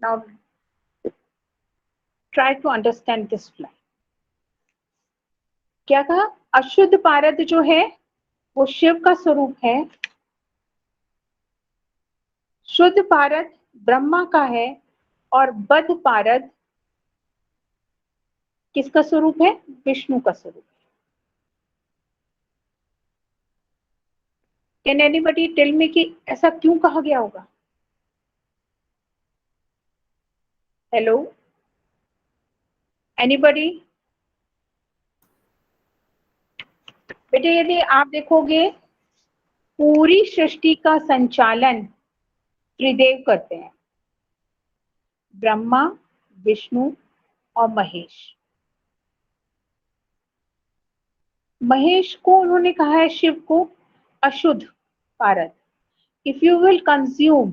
Speaker 2: Now try to understand this line. क्या कहा? अशुद्ध पारद जो है वो शिव का स्वरूप है, शुद्ध पारद ब्रह्मा का है, और बद्ध पारद किसका स्वरूप है? विष्णु का स्वरूप है। कैन एनीबडी टेल मी कि ऐसा क्यों कहा गया होगा? Hello, anybody? बेटे यदि आप देखोगे, पूरी सृष्टि का संचालन त्रिदेव करते हैं, ब्रह्मा, विष्णु और महेश। महेश को उन्होंने कहा है शिव को अशुद्ध पारद। इफ यू विल कंज्यूम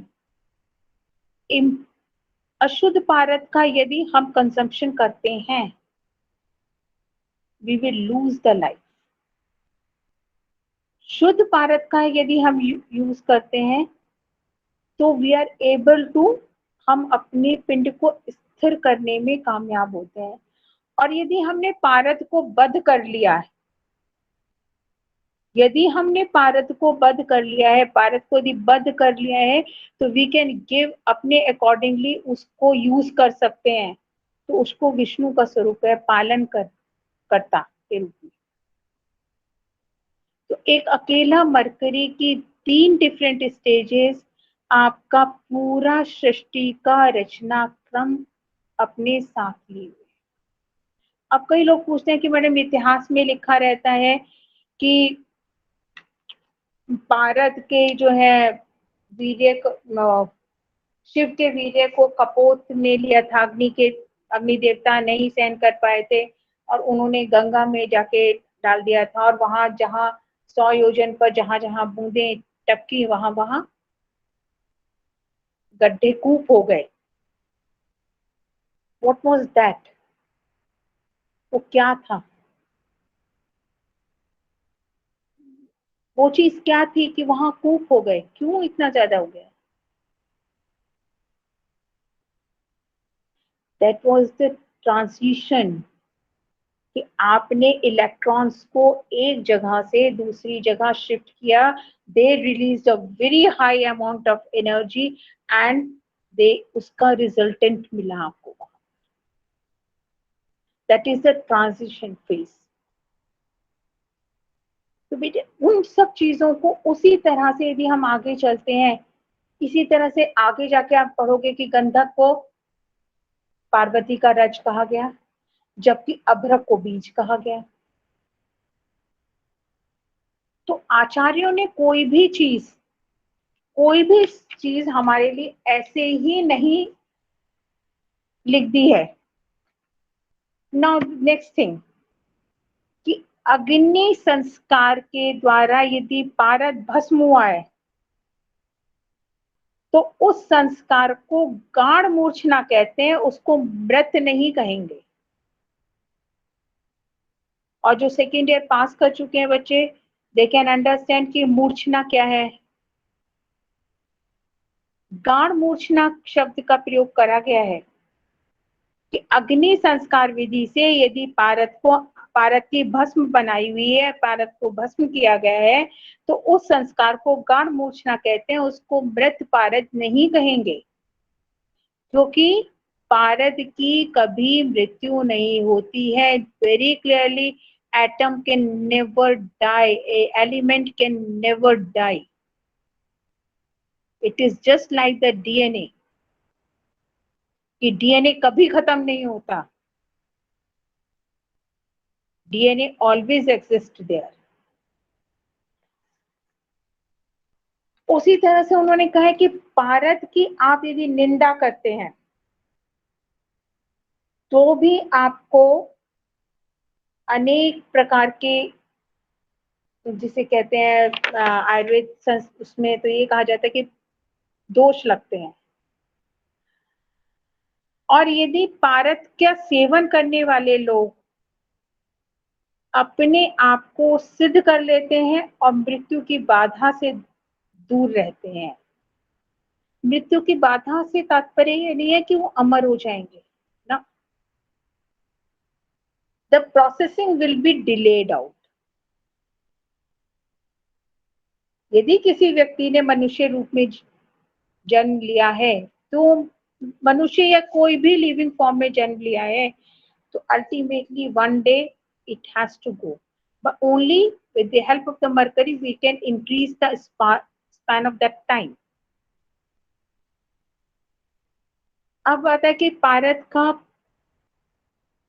Speaker 2: अशुद्ध पारद का यदि हम कंजम्पशन करते हैं, we will lose the life. शुद्ध पारद का यदि हम यूज करते हैं तो वी आर एबल टू, हम अपने पिंड को स्थिर करने में कामयाब होते हैं। और यदि हमने पारद को बद्ध कर लिया है, यदि हमने पारद को बद्ध कर लिया है, पारद को यदि बद्ध कर लिया है, तो वी कैन गिव अपने अकॉर्डिंगली उसको यूज कर सकते हैं। तो उसको विष्णु का स्वरूप है, पालन करता के रूप में। तो एक अकेला मरकरी की 3 डिफरेंट स्टेजेस आपका पूरा सृष्टि का रचनाक्रम अपने साथ लिए हुए। अब कई लोग पूछते हैं कि मैडम इतिहास में लिखा रहता है कि पारद के जो है वीर्य, शिव के वीर्य को कपोत ने लिया था, अग्नि देवता नहीं सहन कर पाए थे और उन्होंने गंगा में जाके डाल दिया था, और वहां जहां 100 योजन पर जहां जहां बूंदे टपकी, वहां वहां गड्ढे कूप हो गए। What was that? वो क्या था? वो चीज क्या थी कि वहां कूप हो गए? क्यों इतना ज्यादा हो गया? दैट वाज द ट्रांजिशन, कि आपने इलेक्ट्रॉन्स को एक जगह से दूसरी जगह शिफ्ट किया। They release a very high amount of energy and they, उसका रिजल्टेंट मिला आपको। That is the transition phase. तो बेटे उन सब चीजों को उसी तरह से यदि हम आगे चलते हैं, इसी तरह से आगे जाके आप पढ़ोगे कि गंधक को पार्वती का रज कहा गया, जबकि अभ्रक को बीज कहा गया। तो आचार्यों ने कोई भी चीज हमारे लिए ऐसे ही नहीं लिख दी है। नाउ नेक्स्ट थिंग, कि अग्नि संस्कार के द्वारा यदि पारद भस्म हुआ है, तो उस संस्कार को गाढ़ मूर्छना कहते हैं, उसको मृत नहीं कहेंगे। और जो सेकेंड ईयर पास कर चुके हैं बच्चे, दे कैन अंडरस्टैंड कि मूर्छना क्या है। गाढ़ मूर्छना शब्द का प्रयोग करा गया है कि अग्नि संस्कार विधि से यदि पारद की भस्म बनाई हुई है, पारद को भस्म किया गया है, तो उस संस्कार को गाढ़ मूर्छना कहते हैं, उसको मृत पारद नहीं कहेंगे। क्योंकि पारद की कभी मृत्यु नहीं होती है। Very clearly, atom can never die, element can never die. It is just like the DNA, कि डीएनए कभी खत्म नहीं होता। DNA always exist there. उसी तरह से उन्होंने कहा है कि भारत की आप यदि निंदा करते हैं तो भी आपको अनेक प्रकार के, जिसे कहते हैं आयुर्वेद उसमें तो ये कहा जाता है कि दोष लगते हैं। और यदि भारत का सेवन करने वाले लोग अपने आप को सिद्ध कर लेते हैं और मृत्यु की बाधा से दूर रहते हैं, मृत्यु की बाधा से तात्पर्य ये नहीं है कि वो अमर हो जाएंगे ना, the processing will be delayed out. यदि किसी व्यक्ति ने मनुष्य रूप में जन्म लिया है, तो मनुष्य या कोई भी लिविंग फॉर्म में जन्म लिया है, तो ultimately one day it has to go, but only with the help of the mercury we can increase the span of that time. अब आता है कि भारत का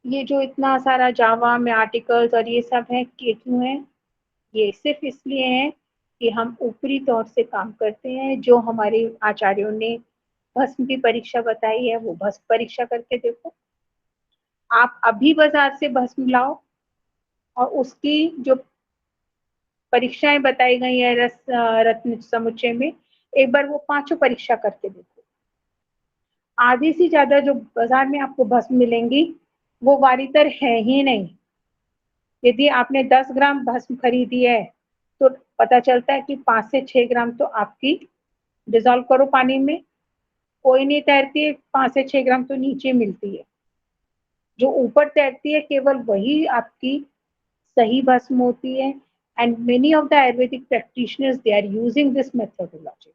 Speaker 2: ये जो इतना सारा जावा में आर्टिकल्स और ये सब है, क्यों है? ये सिर्फ इसलिए है कि हम ऊपरी तौर से काम करते हैं। जो हमारे आचार्यों ने भस्म की परीक्षा बताई है, वो भस्म परीक्षा करके देखो। आप अभी बाजार से भस्म लाओ और उसकी जो परीक्षाएं बताई गई है रत्न समुच्चय में, एक बार वो पांचों परीक्षा करके देखो। आधी से ज्यादा जो बाजार में आपको भस्म मिलेंगी वो वारितर है ही नहीं। यदि आपने 10 ग्राम भस्म खरीदी है तो पता चलता है कि 5 से 6 ग्राम तो आपकी डिजोल्व करो पानी में, कोई नहीं तैरती है, 5 से 6 ग्राम तो नीचे मिलती है। जो ऊपर तैरती है केवल वही आपकी सही भस्म होती है। And many of the Ayurvedic practitioners they are using this methodology.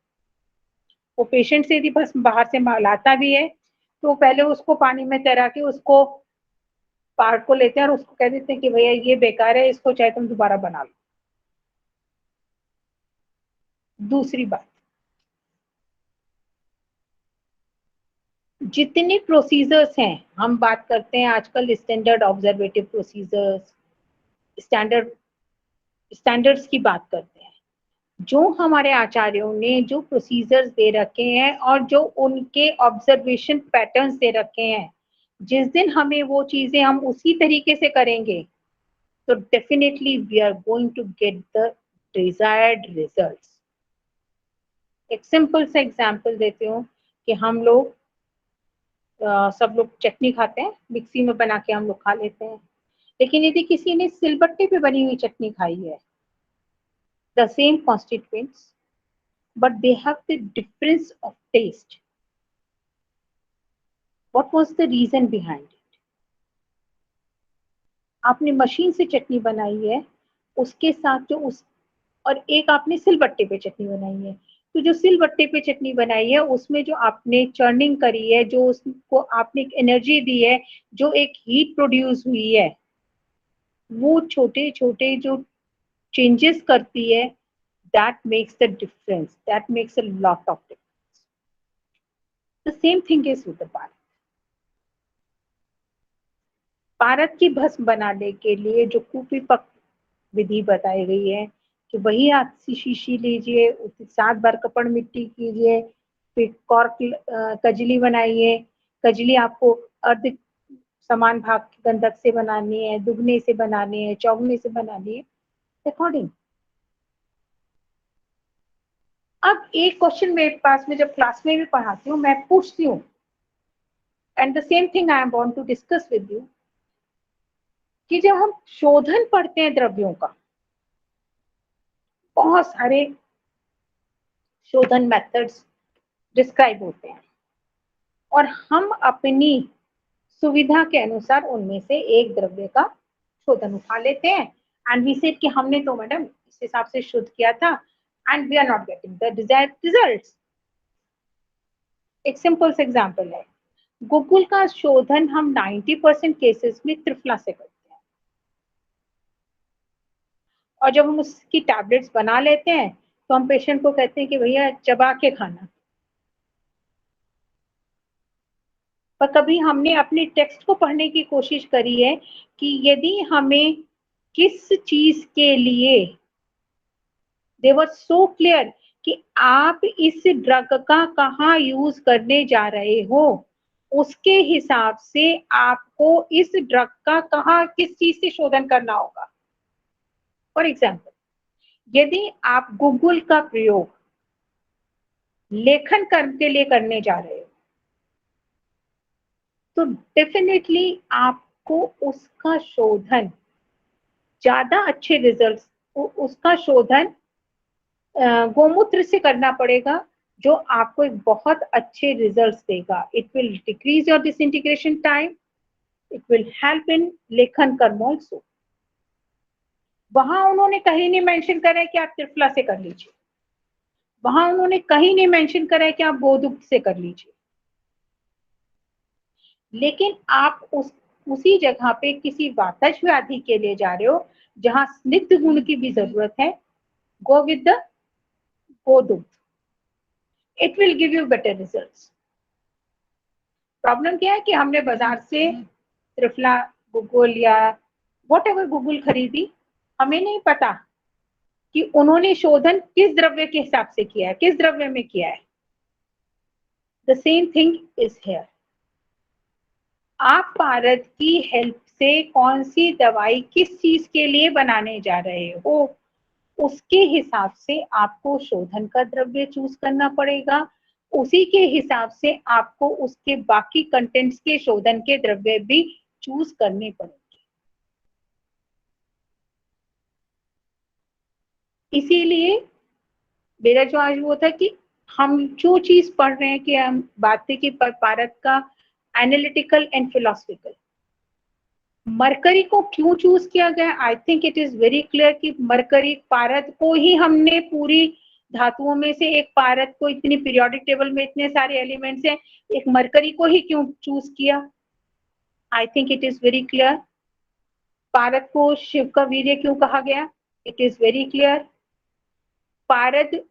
Speaker 2: वो पेशेंट से यदि भस्म बाहर से लाता भी है तो पहले उसको पानी में तैरा के उसको पार्ट को लेते हैं और उसको कह देते हैं कि भैया ये बेकार है, इसको चाहे तुम दोबारा बना लो। दूसरी बात, जितने प्रोसीजर्स हैं, हम बात करते हैं आजकल स्टैंडर्ड ऑब्जर्वेटिव प्रोसीजर्स, स्टैंडर्ड्स की बात करते हैं। जो हमारे आचार्यों ने जो प्रोसीजर्स दे रखे हैं और जो उनके ऑब्जर्वेशन पैटर्न्स दे रखे हैं, जिस दिन हमें वो चीजें हम उसी तरीके से करेंगे तो definitely we are going to get the desired results. एक सिंपल सा एग्जांपल देती हूँ कि हम लोग सब लोग चटनी खाते हैं, मिक्सी में बना के हम लोग खा लेते हैं, लेकिन यदि किसी ने सिलबट्टे पे बनी हुई चटनी खाई है, the same constituents but they have the difference of taste. What was the reason behind it? आपने मशीन से चटनी बनाई है, उसके साथ जो उस और एक आपने सिलबट्टे पे चटनी बनाई है, तो जो सिलबट्टे पे चटनी बनाई है उसमें जो आपने चर्निंग करी है, जो उसको आपने एक एनर्जी दी है, जो एक हीट प्रोड्यूस हुई है, वो छोटे छोटे जो चेंजेस करती है, that makes the difference, that makes a lot of difference. The same thing is with the Bharat. Bharat की भस्म बनाने के लिए जो कुपिपक विधि बताई गई है कि वही आप शीशी लीजिए, उससे 7 बार कपड़ मिट्टी कीजिए, फिर कॉर्क कजली बनाइए। कजली आपको अर्ध समान भाग की गंधक से बनानी है, दुगने से बनानी है, चौगने से बनानी है, अकॉर्डिंग। अब एक क्वेश्चन मेरे पास में जब क्लास में भी पढ़ाती हूँ, मैं पूछती हूँ, and the same thing I am want to discuss with you, कि जब हम शोधन पढ़ते हैं द्रव्यों का, बहुत सारे शोधन मेथड्स डिस्क्राइब होते हैं और हम अपनी सुविधा के अनुसार उनमें से एक द्रव्य का शोधन उठा लेते हैं एंड वी सेड कि हमने तो मैडम इस हिसाब से शोध किया था and we are not getting the desired results. एक सिंपल सा एग्जांपल है, गुगुल का शोधन हम 90% केसेस में त्रिफला से करते हैं और जब हम उसकी टैबलेट्स बना लेते हैं तो हम पेशेंट को कहते हैं कि भैया चबा के खाना। पर कभी हमने अपने टेक्स्ट को पढ़ने की कोशिश करी है कि यदि हमें किस चीज के लिए दे वर सो क्लियर कि आप इस ड्रग का कहाँ यूज करने जा रहे हो, उसके हिसाब से आपको इस ड्रग का कहाँ किस चीज से शोधन करना होगा। फॉर एग्जाम्पल, यदि आप गूगल का प्रयोग लेखन कर्म के लिए करने जा रहे हो तो डेफिनेटली आपको उसका शोधन ज्यादा अच्छे रिजल्ट्स, उसका शोधन गोमूत्र से करना पड़ेगा, जो आपको एक बहुत अच्छे रिजल्ट्स देगा। It will decrease your disintegration time, it will help in लेखन कर्म ऑल्सो। वहां उन्होंने कहीं नहीं मेंशन करा है कि आप त्रिफला से कर लीजिए, वहां उन्होंने कहीं नहीं मेंशन करा है कि आप गोदुग्ध से कर लीजिए, लेकिन आप उसी जगह पे किसी वातज व्याधि के लिए जा रहे हो जहां स्निग्ध गुण की भी जरूरत है, go with the godugdha, it will give you better results. Problem क्या है कि हमने बाजार से त्रिफला, गूगल या वॉट एवर गूगल खरीदी, हमें नहीं पता कि उन्होंने शोधन किस द्रव्य के हिसाब से किया है, किस द्रव्य में किया है। The same thing is here. आप पारद की हेल्प से कौन सी दवाई किस चीज के लिए बनाने जा रहे हो, उसके हिसाब से आपको शोधन का द्रव्य चूज करना पड़ेगा, उसी के हिसाब से आपको उसके बाकी कंटेंट्स के शोधन के द्रव्य भी चूज करने पड़ेंगे। इसीलिए मेरा जो आज वो था कि हम जो चीज पढ़ रहे हैं कि हम बात थी कि पारद का एनालिटिकल एंड फिलोसफिकल, मरकरी को क्यों चूज किया गया। I think it is very clear कि मरकरी, पारद को ही हमने पूरी धातुओं में से एक पारद को, इतनी पीरियोडिक टेबल में इतने सारे एलिमेंट्स हैं, एक मरकरी को ही क्यों चूज किया। I think it is very clear. पारद को शिव का वीर्य क्यों कहा गया, इट इज वेरी क्लियर। पारद,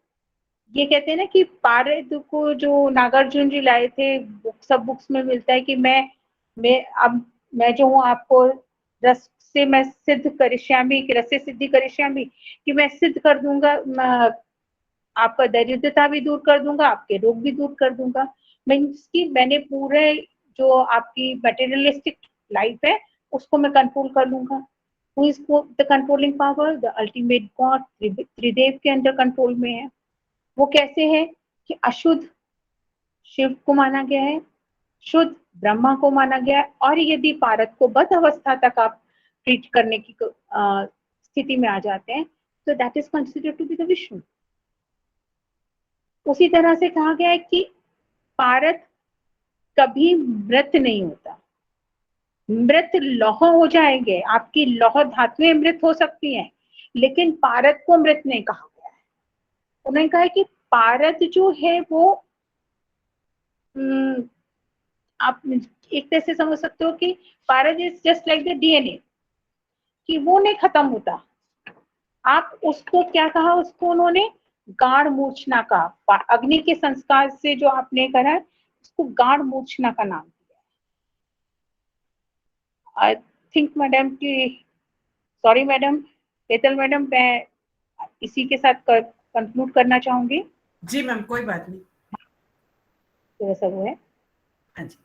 Speaker 2: ये कहते हैं ना कि पारद को जो नागार्जुन जी लाए थे, सब बुक्स में मिलता है कि अब मैं जो हूँ आपको रस से मैं सिद्ध करिष्यामि, कि रस से सिद्धि करिष्यामि, कि मैं सिद्ध कर दूंगा, आपका दरिद्रता भी दूर कर दूंगा, आपके रोग भी दूर कर दूंगा। मीन्स कि मैंने पूरे जो आपकी मटेरियलिस्टिक लाइफ है उसको मैं कंट्रोल कर लूंगा। Who is the controlling power, the ultimate god, त्रिदेव के अंडर कंट्रोल में है। वो कैसे है कि अशुद्ध शिव को माना गया है, शुद्ध ब्रह्मा को माना गया है, और यदि पारद को बद्ध अवस्था तक आप ट्रीट करने की स्थिति में आ जाते हैं तो that is considered to be the Vishnu. उसी तरह से कहा गया है कि पारद कभी मृत नहीं होता, मृत लौह हो जाएंगे, आपकी लौह धातुएं मृत हो सकती हैं, लेकिन पारद को मृत नहीं कहा गया है। उन्होंने कहा है कि पारद जो है वो आप एक तरह से समझ सकते हो कि पारद is just like the DNA, कि वो नहीं खत्म होता। आप उसको क्या कहा, उसको उन्होंने गाढ़ मूर्छना का, अग्नि के संस्कार से जो आपने करा है उसको गाढ़ मूर्छना का नाम दिया। आई थिंक मैडम की, सॉरी मैडम, हेतल मैडम, मैं इसी के साथ कंक्लूड करना चाहूंगी।
Speaker 1: जी मैम, कोई बात नहीं।
Speaker 2: तो ऐसा वो है।
Speaker 1: हाँ जी।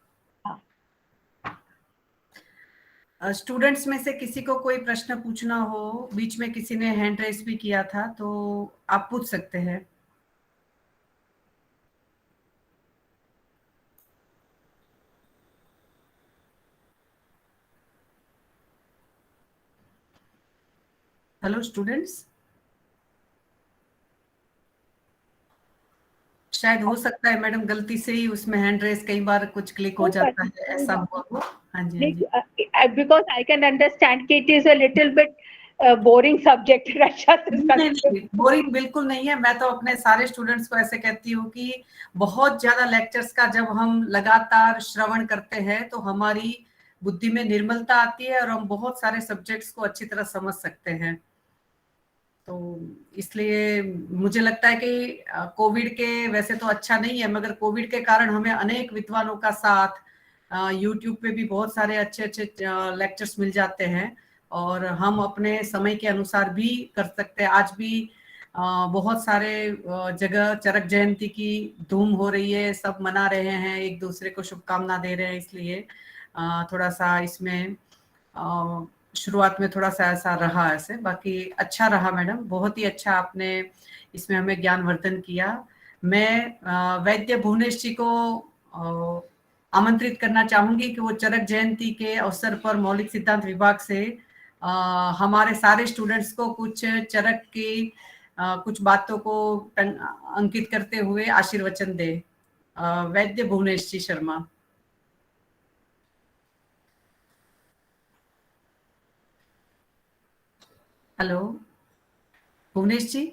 Speaker 2: हाँ,
Speaker 1: स्टूडेंट्स में से किसी को कोई प्रश्न पूछना हो, बीच में किसी ने हैंड रेस भी किया था, तो आप पूछ सकते हैं। हेलो स्टूडेंट्स, शायद हो सकता है मैडम गलती से ही उसमें हैंड रेस कई बार कुछ क्लिक हो जाता है, ऐसा हुआ हो। हाँ जी, हाँ जी।
Speaker 2: बिकॉज आई कैन अंडरस्टैंड कि it is a little bit boring subject Raksha.
Speaker 1: नहीं, बोरिंग बिल्कुल नहीं है। मैं तो अपने सारे स्टूडेंट्स को ऐसे कहती हूँ कि बहुत ज्यादा लेक्चर्स का जब हम लगातार श्रवण करते हैं तो हमारी बुद्धि में निर्मलता आती है और हम बहुत सारे सब्जेक्ट्स को अच्छी तरह समझ सकते हैं। तो इसलिए मुझे लगता है कि कोविड के, वैसे तो अच्छा नहीं है, मगर कोविड के कारण हमें अनेक विद्वानों का साथ, यूट्यूब पे भी बहुत सारे अच्छे अच्छे लेक्चर्स मिल जाते हैं और हम अपने समय के अनुसार भी कर सकते हैं। आज भी बहुत सारे जगह चरक जयंती की धूम हो रही है, सब मना रहे हैं, एक दूसरे को शुभकामना दे रहे हैं, इसलिए थोड़ा सा इसमें शुरुआत में थोड़ा सा ऐसा रहा ऐसे, बाकी अच्छा रहा मैडम, बहुत ही अच्छा आपने इसमें हमें ज्ञानवर्धन किया। मैं वैद्य भुवनेश जी को आमंत्रित करना चाहूंगी कि वो चरक जयंती के अवसर पर मौलिक सिद्धांत विभाग से हमारे सारे स्टूडेंट्स को कुछ चरक की कुछ बातों को अंकित करते हुए आशीर्वचन दे। वैद्य भुवनेश जी शर्मा। हेलो भुवनेश जी,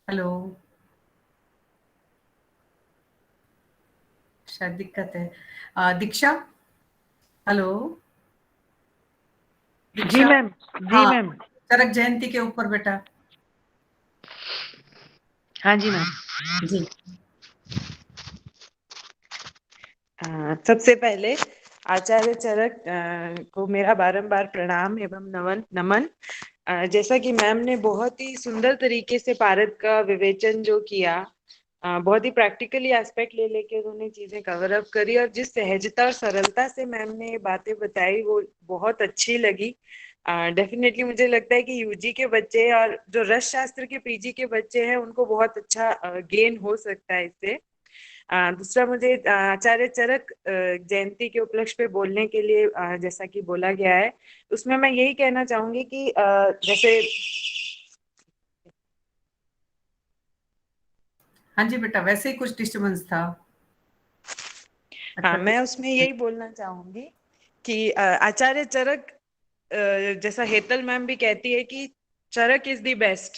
Speaker 1: हेलो, शायद दिक्कत है। दीक्षा, हेलो
Speaker 4: जी मैम, जी
Speaker 1: हाँ,
Speaker 4: मैम,
Speaker 1: चरक जयंती के ऊपर बेटा।
Speaker 4: हाँ जी मैम
Speaker 1: जी।
Speaker 4: सबसे पहले आचार्य चरक को मेरा बारंबार प्रणाम एवं नमन। जैसा कि मैम ने बहुत ही सुंदर तरीके से पारद का विवेचन जो किया, बहुत ही प्रैक्टिकली एस्पेक्ट ले लेके उन्होंने चीजें कवर अप करी, और जिस सहजता और सरलता से मैम ने बातें बताई वो बहुत अच्छी लगी। डेफिनेटली मुझे लगता है कि यूजी के बच्चे और जो रस शास्त्र के पीजी के बच्चे हैं उनको बहुत अच्छा गेन हो सकता है इससे। दूसरा, मुझे आचार्य चरक जयंती के उपलक्ष्य पे बोलने के लिए जैसा कि बोला गया है, उसमें मैं यही कहना चाहूंगी कि जैसे
Speaker 1: हाँ जी बेटा, वैसे ही कुछ डिस्टर्बेंस था। अच्छा,
Speaker 4: हाँ, मैं उसमें यही बोलना चाहूंगी कि आचार्य चरक, जैसा हेतल मैम भी कहती है कि चरक इज द बेस्ट,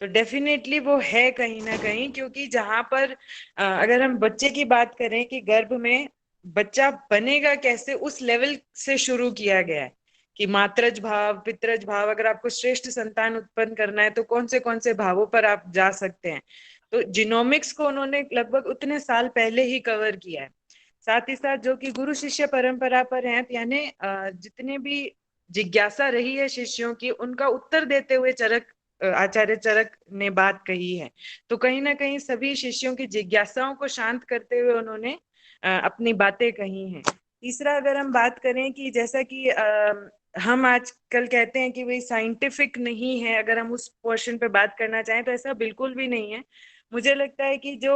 Speaker 4: तो डेफिनेटली वो है कहीं ना कहीं, क्योंकि जहां पर अगर हम बच्चे की बात करें कि गर्भ में बच्चा बनेगा कैसे, उस लेवल से शुरू किया गया है कि मात्रज भाव, पितरज भाव, अगर आपको श्रेष्ठ संतान उत्पन्न करना है तो कौन से भावों पर आप जा सकते हैं। तो जिनोमिक्स को उन्होंने लगभग उतने साल पहले ही कवर किया है। साथ ही साथ जो कि गुरु शिष्य परंपरा पर हैं, यानी जितने भी जिज्ञासा रही है शिष्यों की, उनका उत्तर देते हुए आचार्य चरक ने बात कही है। तो कहीं ना कहीं सभी शिष्यों की जिज्ञासाओं को शांत करते हुए उन्होंने अपनी बातें कही हैं। तीसरा, अगर हम बात करें कि जैसा कि हम आजकल कहते हैं कि भाई साइंटिफिक नहीं है, अगर हम उस पोर्शन पे बात करना चाहें तो ऐसा बिल्कुल भी नहीं है। मुझे लगता है कि जो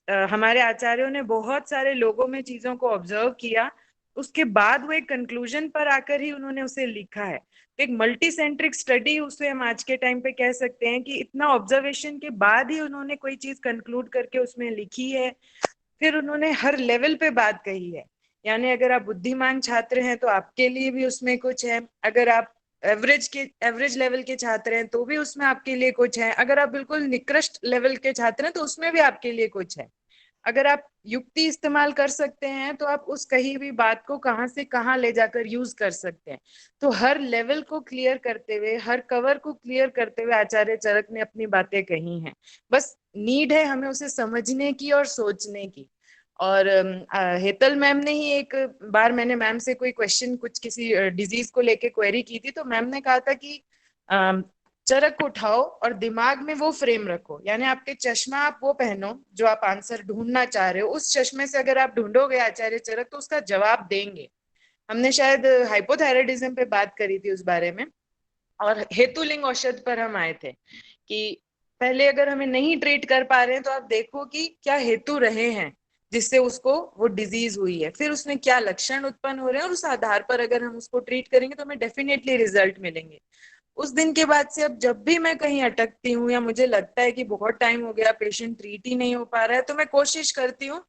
Speaker 4: हमारे आचार्यों ने बहुत सारे लोगों में चीजों को ऑब्जर्व किया, उसके बाद वो एक कंक्लूजन पर आकर ही उन्होंने उसे लिखा है। तो एक मल्टी सेंट्रिक स्टडी उसे हम आज के टाइम पे कह सकते हैं कि इतना ऑब्जर्वेशन के बाद ही उन्होंने कोई चीज कंक्लूड करके उसमें लिखी है। फिर उन्होंने हर लेवल पे बात कही है, यानी अगर आप बुद्धिमान छात्र हैं तो आपके लिए भी उसमें कुछ है, अगर आप एवरेज लेवल के छात्र हैं तो भी उसमें आपके लिए कुछ है, अगर आप बिल्कुल निकृष्ट लेवल के छात्र हैं तो उसमें भी आपके लिए कुछ है। अगर आप युक्ति इस्तेमाल कर सकते हैं तो आप उस कही हुई बात को कहां से कहां ले जाकर यूज कर सकते हैं। तो हर लेवल को क्लियर करते हुए, हर कवर को क्लियर करते हुए आचार्य चरक ने अपनी बातें कही हैं। बस नीड है हमें उसे समझने की और सोचने की। और हेतल मैम ने ही एक बार, मैंने मैम से कोई क्वेश्चन कुछ किसी डिजीज को लेके क्वेरी की थी, तो मैम ने कहा था कि चरक उठाओ और दिमाग में वो फ्रेम रखो, यानी आपके चश्मा आप वो पहनो जो आप आंसर ढूंढना चाह रहे हो, उस चश्मे से अगर आप ढूंढोगे आचार्य चरक तो उसका जवाब देंगे। हमने शायद हाइपोथायराइडिज्म पे बात करी थी उस बारे में, और हेतुलिंग औषध पर हम आए थे कि पहले अगर हमें नहीं ट्रीट कर पा रहे हैं तो आप देखो कि क्या हेतु रहे हैं जिससे उसको वो डिजीज हुई है, फिर उसमें क्या लक्षण उत्पन्न हो रहे हैं, और उस आधार पर अगर हम उसको ट्रीट करेंगे तो हमें डेफिनेटली रिजल्ट मिलेंगे। उस दिन के बाद से अब जब भी मैं कहीं अटकती हूँ या मुझे लगता है कि बहुत टाइम हो गया पेशेंट ट्रीट ही नहीं हो पा रहा है, तो मैं कोशिश करती हूँ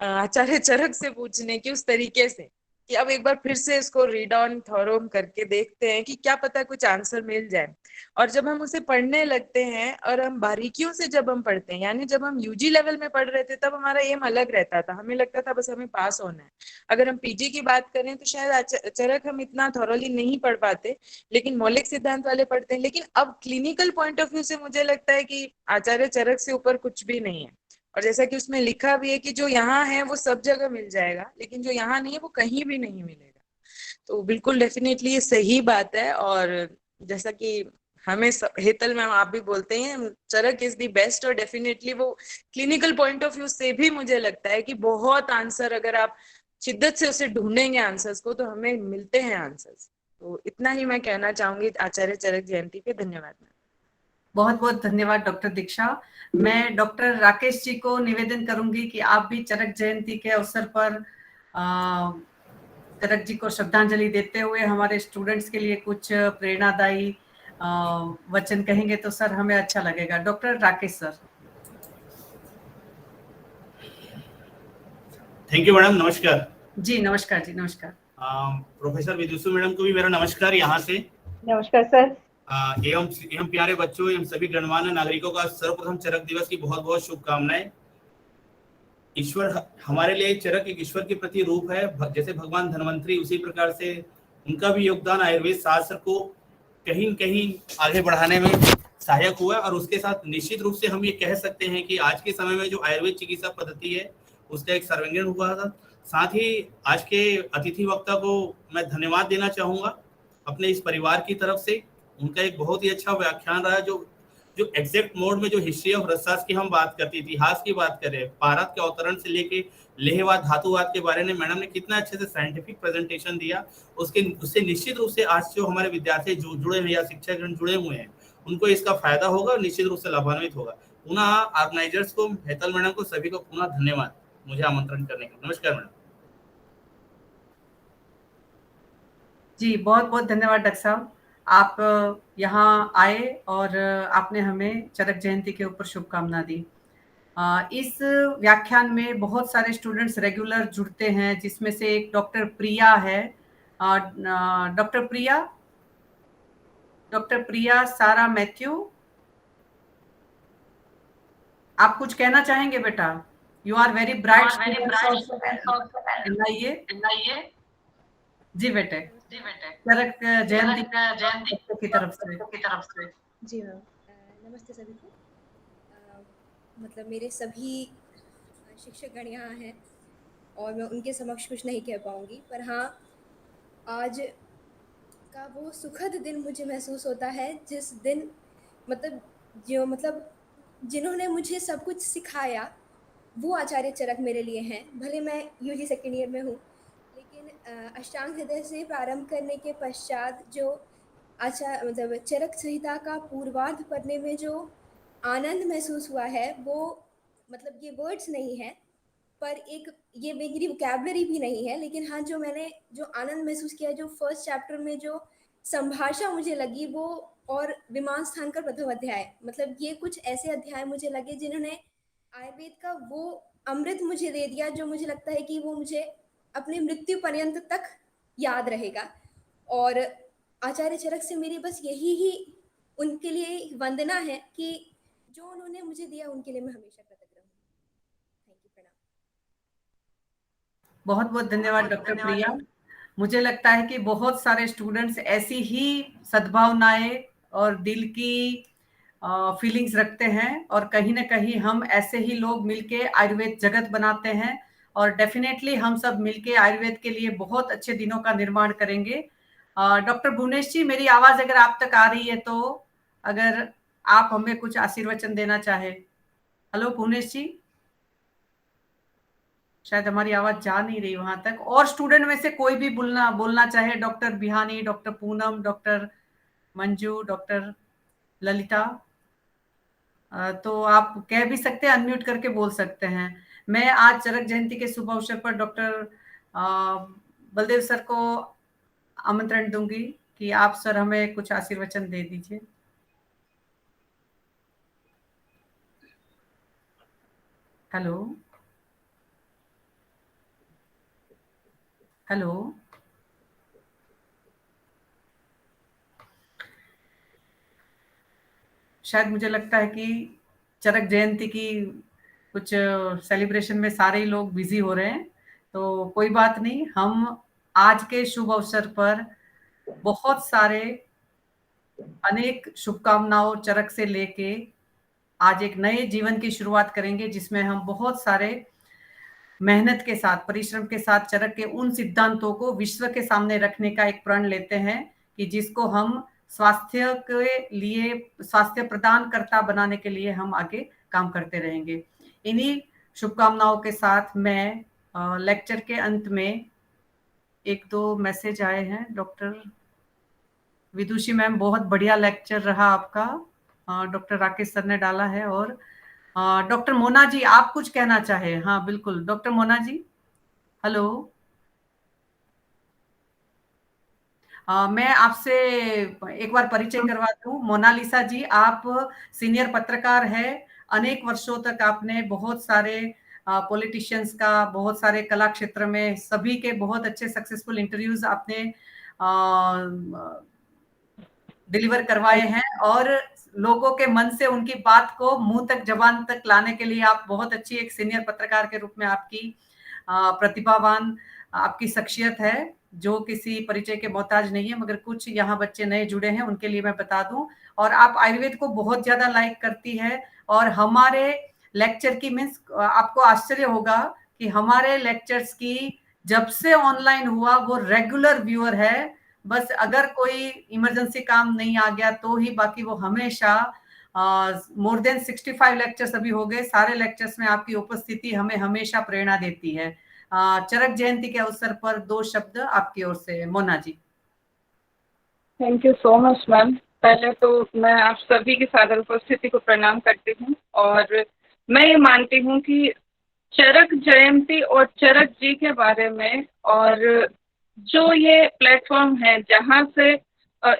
Speaker 4: आचार्य चरक से पूछने की, उस तरीके से कि अब एक बार फिर से इसको रीड ऑन थॉरोम करके देखते हैं कि क्या पता कुछ आंसर मिल जाए। और जब हम उसे पढ़ने लगते हैं और हम बारीकियों से जब हम पढ़ते हैं, यानी जब हम यूजी लेवल में पढ़ रहे थे तब हमारा एम अलग रहता था, हमें लगता था बस हमें पास होना है। अगर हम पीजी की बात करें तो शायद चरक हम इतना थॉरोली नहीं पढ़ पाते, लेकिन मौलिक सिद्धांत वाले पढ़ते हैं। लेकिन अब क्लिनिकल पॉइंट ऑफ व्यू से मुझे लगता है कि आचार्य चरक से ऊपर कुछ भी नहीं है। और जैसा कि उसमें लिखा भी है कि जो यहाँ है वो सब जगह मिल जाएगा, लेकिन जो यहाँ नहीं है वो कहीं भी नहीं मिलेगा। तो बिल्कुल डेफिनेटली ये सही बात है। और जैसा कि हमें हेतल मैम आप भी बोलते हैं चरक इज द बेस्ट, और डेफिनेटली वो क्लिनिकल पॉइंट ऑफ व्यू से भी मुझे लगता है कि बहुत आंसर, अगर आप शिद्दत से उसे ढूंढेंगे आंसर्स को, तो हमें मिलते हैं आंसर्स। तो इतना ही मैं कहना चाहूंगी आचार्य चरक जयंती पे। धन्यवाद मैम।
Speaker 1: बहुत बहुत धन्यवाद डॉक्टर दीक्षा। मैं डॉक्टर राकेश जी को निवेदन करूंगी कि आप भी चरक जयंती के अवसर पर चरक जी को श्रद्धांजलि देते हुए हमारे स्टूडेंट्स के लिए कुछ प्रेरणादायी वचन कहेंगे तो सर हमें अच्छा लगेगा। Doctor Rakesh sir.
Speaker 5: Thank you madam, नमस्कार।
Speaker 1: जी नमस्कार जी, नमस्कार।
Speaker 5: प्रोफेसर विदुषी मैडम को भी मेरा नमस्कार यहाँ से।
Speaker 2: नमस्कार सर।
Speaker 5: एवं प्यारे बच्चों एवं सभी गणमान्य नागरिकों का सर्वप्रथम चरक दिवस की बहुत बहुत शुभकामनाएं। ईश्वर हमारे लिए चरक एक ईश्वर के प्रति रूप है, जैसे भगवान धन्वंतरी, उसी प्रकार से उनका भी योगदान आयुर्वेद शास्त्र को कहीं न कहीं आगे बढ़ाने में सहायक हुआ। और उसके साथ निश्चित रूप से हम ये कह सकते हैं कि आज के समय में जो आयुर्वेद चिकित्सा पद्धति है उसका एक सर्वांगीण हुआ था। साथ ही आज के अतिथि वक्ता को मैं धन्यवाद देना चाहूंगा अपने इस परिवार की तरफ से। उनका एक बहुत ही अच्छा व्याख्यान रहा, जो एग्जैक्ट मोड में जो हिस्ट्री ऑफ रसशास्त्र की हम बात करते, इतिहास की बात करें, भारत के अवतरण से लेके लेहवाद धातुवाद के बारे में मैडम ने कितना अच्छे से साइंटिफिक प्रेजेंटेशन दिया। उससे निश्चित रूप से आज जो हमारे विद्यार्थी जुड़े हुए या शिक्षकगण जुड़े हुए हैं उनको इसका फायदा होगा और निश्चित रूप से लाभान्वित होगा। पुनः ऑर्गेनाइजर्स को, हेतल मैडम को, सभी को पुनः धन्यवाद मुझे आमंत्रण करने का। नमस्कार मैडम।
Speaker 1: जी बहुत बहुत धन्यवाद डॉक्टर साहब, आप यहाँ आए और आपने हमें चरक जयंती के ऊपर शुभकामना दी। इस व्याख्यान में बहुत सारे स्टूडेंट्स रेगुलर जुड़ते हैं, जिसमें से एक डॉक्टर प्रिया है। डॉक्टर प्रिया सारा मैथ्यू, आप कुछ कहना चाहेंगे बेटा? You are very bright NIA. जी बेटे, चरक जयंती की तरफ से।
Speaker 3: जी मैम, नमस्ते सभी को। मतलब मेरे सभी शिक्षकगण यहाँ हैं और मैं उनके समक्ष कुछ नहीं कह पाऊँगी, पर हाँ, आज का वो सुखद दिन मुझे महसूस होता है जिस दिन जिन्होंने मुझे सब कुछ सिखाया वो आचार्य चरक मेरे लिए हैं। भले मैं यूजी सेकेंड ईयर में हूँ, लेकिन अष्टांग हृदय से प्रारंभ करने के पश्चात जो चरक संहिता का पूर्वार्ध पढ़ने में जो आनंद महसूस हुआ है, वो मतलब ये वर्ड्स नहीं है, पर एक ये मेरी वोकैबुलरी भी नहीं है, लेकिन हाँ, जो मैंने जो आनंद महसूस किया, जो फर्स्ट चैप्टर में जो संभाषा मुझे लगी वो, और विमान स्थान का प्रथम अध्याय, मतलब ये कुछ ऐसे अध्याय मुझे लगे जिन्होंने आयुर्वेद का वो अमृत मुझे दे दिया जो मुझे लगता है कि वो मुझे अपनी मृत्यु पर्यंत तक याद रहेगा। और आचार्य चरक से मेरी बस यही ही उनके लिए वंदना है कि जो उन्होंने मुझे दिया उनके लिए मैं हमेशा कृतज्ञ रहूंगी। थैंक यू, प्रणाम।
Speaker 1: बहुत बहुत धन्यवाद डॉक्टर प्रिया। मुझे लगता है कि बहुत सारे स्टूडेंट्स ऐसी ही सद्भावनाएं और दिल की फीलिंग्स रखते हैं, और कहीं ना कहीं हम ऐसे ही लोग मिलके आयुर्वेद जगत बनाते हैं, और डेफिनेटली हम सब मिलके आयुर्वेद के लिए बहुत अच्छे दिनों का निर्माण करेंगे। डॉक्टर भुवनेश जी, मेरी आवाज अगर आप तक आ रही है तो अगर आप हमें कुछ आशीर्वचन देना चाहे। हेलो भुवनेश जी, शायद हमारी आवाज जा नहीं रही वहां तक। और स्टूडेंट में से कोई भी बोलना चाहे, doctor Bihani, doctor Poonam, doctor Manju, doctor Lalita, तो आप कह भी सकते हैं, अनम्यूट करके बोल सकते हैं। मैं आज चरक जयंती के शुभ अवसर पर डॉक्टर बलदेव सर को आमंत्रण दूंगी कि आप सर हमें कुछ आशीर्वचन दे दीजिए। हेलो हेलो, शायद मुझे लगता है कि चरक जयंती की कुछ सेलिब्रेशन में सारे ही लोग बिजी हो रहे हैं, तो कोई बात नहीं। हम आज के शुभ अवसर पर बहुत सारे अनेक शुभकामनाओं चरक से लेके आज एक नए जीवन की शुरुआत करेंगे, जिसमें हम बहुत सारे मेहनत के साथ, परिश्रम के साथ चरक के उन सिद्धांतों को विश्व के सामने रखने का एक प्रण लेते हैं कि जिसको हम स्वास्थ्य के लिए, स्वास्थ्य प्रदानकर्ता बनाने के लिए हम आगे काम करते रहेंगे। इन्हीं शुभकामनाओं के साथ मैं लेक्चर के अंत में, एक दो मैसेज आए हैं। डॉक्टर विदुषी मैम, बहुत बढ़िया लेक्चर रहा आपका, डॉक्टर राकेश सर ने डाला है। और डॉक्टर मोना जी, आप कुछ कहना चाहे? हाँ बिल्कुल, डॉक्टर मोना जी, हेलो। मैं आपसे एक बार परिचय करवा दूं। मोनालिसा जी, आप सीनियर पत्रकार है। अनेक वर्षों तक आपने बहुत सारे पॉलिटिशियंस का, बहुत सारे कला क्षेत्र में सभी के बहुत अच्छे सक्सेसफुल इंटरव्यूज आपने डिलीवर करवाए हैं, और लोगों के मन से उनकी बात को मुंह तक, जबान तक लाने के लिए आप बहुत अच्छी एक सीनियर पत्रकार के रूप में आपकी प्रतिभावान आपकी शख्सियत है, जो किसी परिचय के मोहताज नहीं है। मगर कुछ यहाँ बच्चे नए जुड़े हैं, उनके लिए मैं बता दूं। और आप आयुर्वेद को बहुत ज्यादा लाइक करती है, और हमारे लेक्चर की मीन्स, आपको आश्चर्य होगा कि हमारे लेक्चर्स की जब से ऑनलाइन हुआ वो रेगुलर व्यूअर है। बस अगर कोई इमरजेंसी काम नहीं आ गया तो ही, बाकी वो हमेशा मोर देन 65 लेक्चर्स अभी हो गए, सारे लेक्चर्स में आपकी उपस्थिति हमें हमेशा प्रेरणा देती है। चरक जयंती के अवसर पर 2 शब्द आपकी ओर से, Mona ji.
Speaker 6: Thank you so much ma'am. पहले तो मैं आप सभी की सादर उपस्थिति को प्रणाम करती हूँ, और मैं ये मानती हूँ कि चरक जयंती और चरक जी के बारे में, और जो ये प्लेटफॉर्म है जहाँ से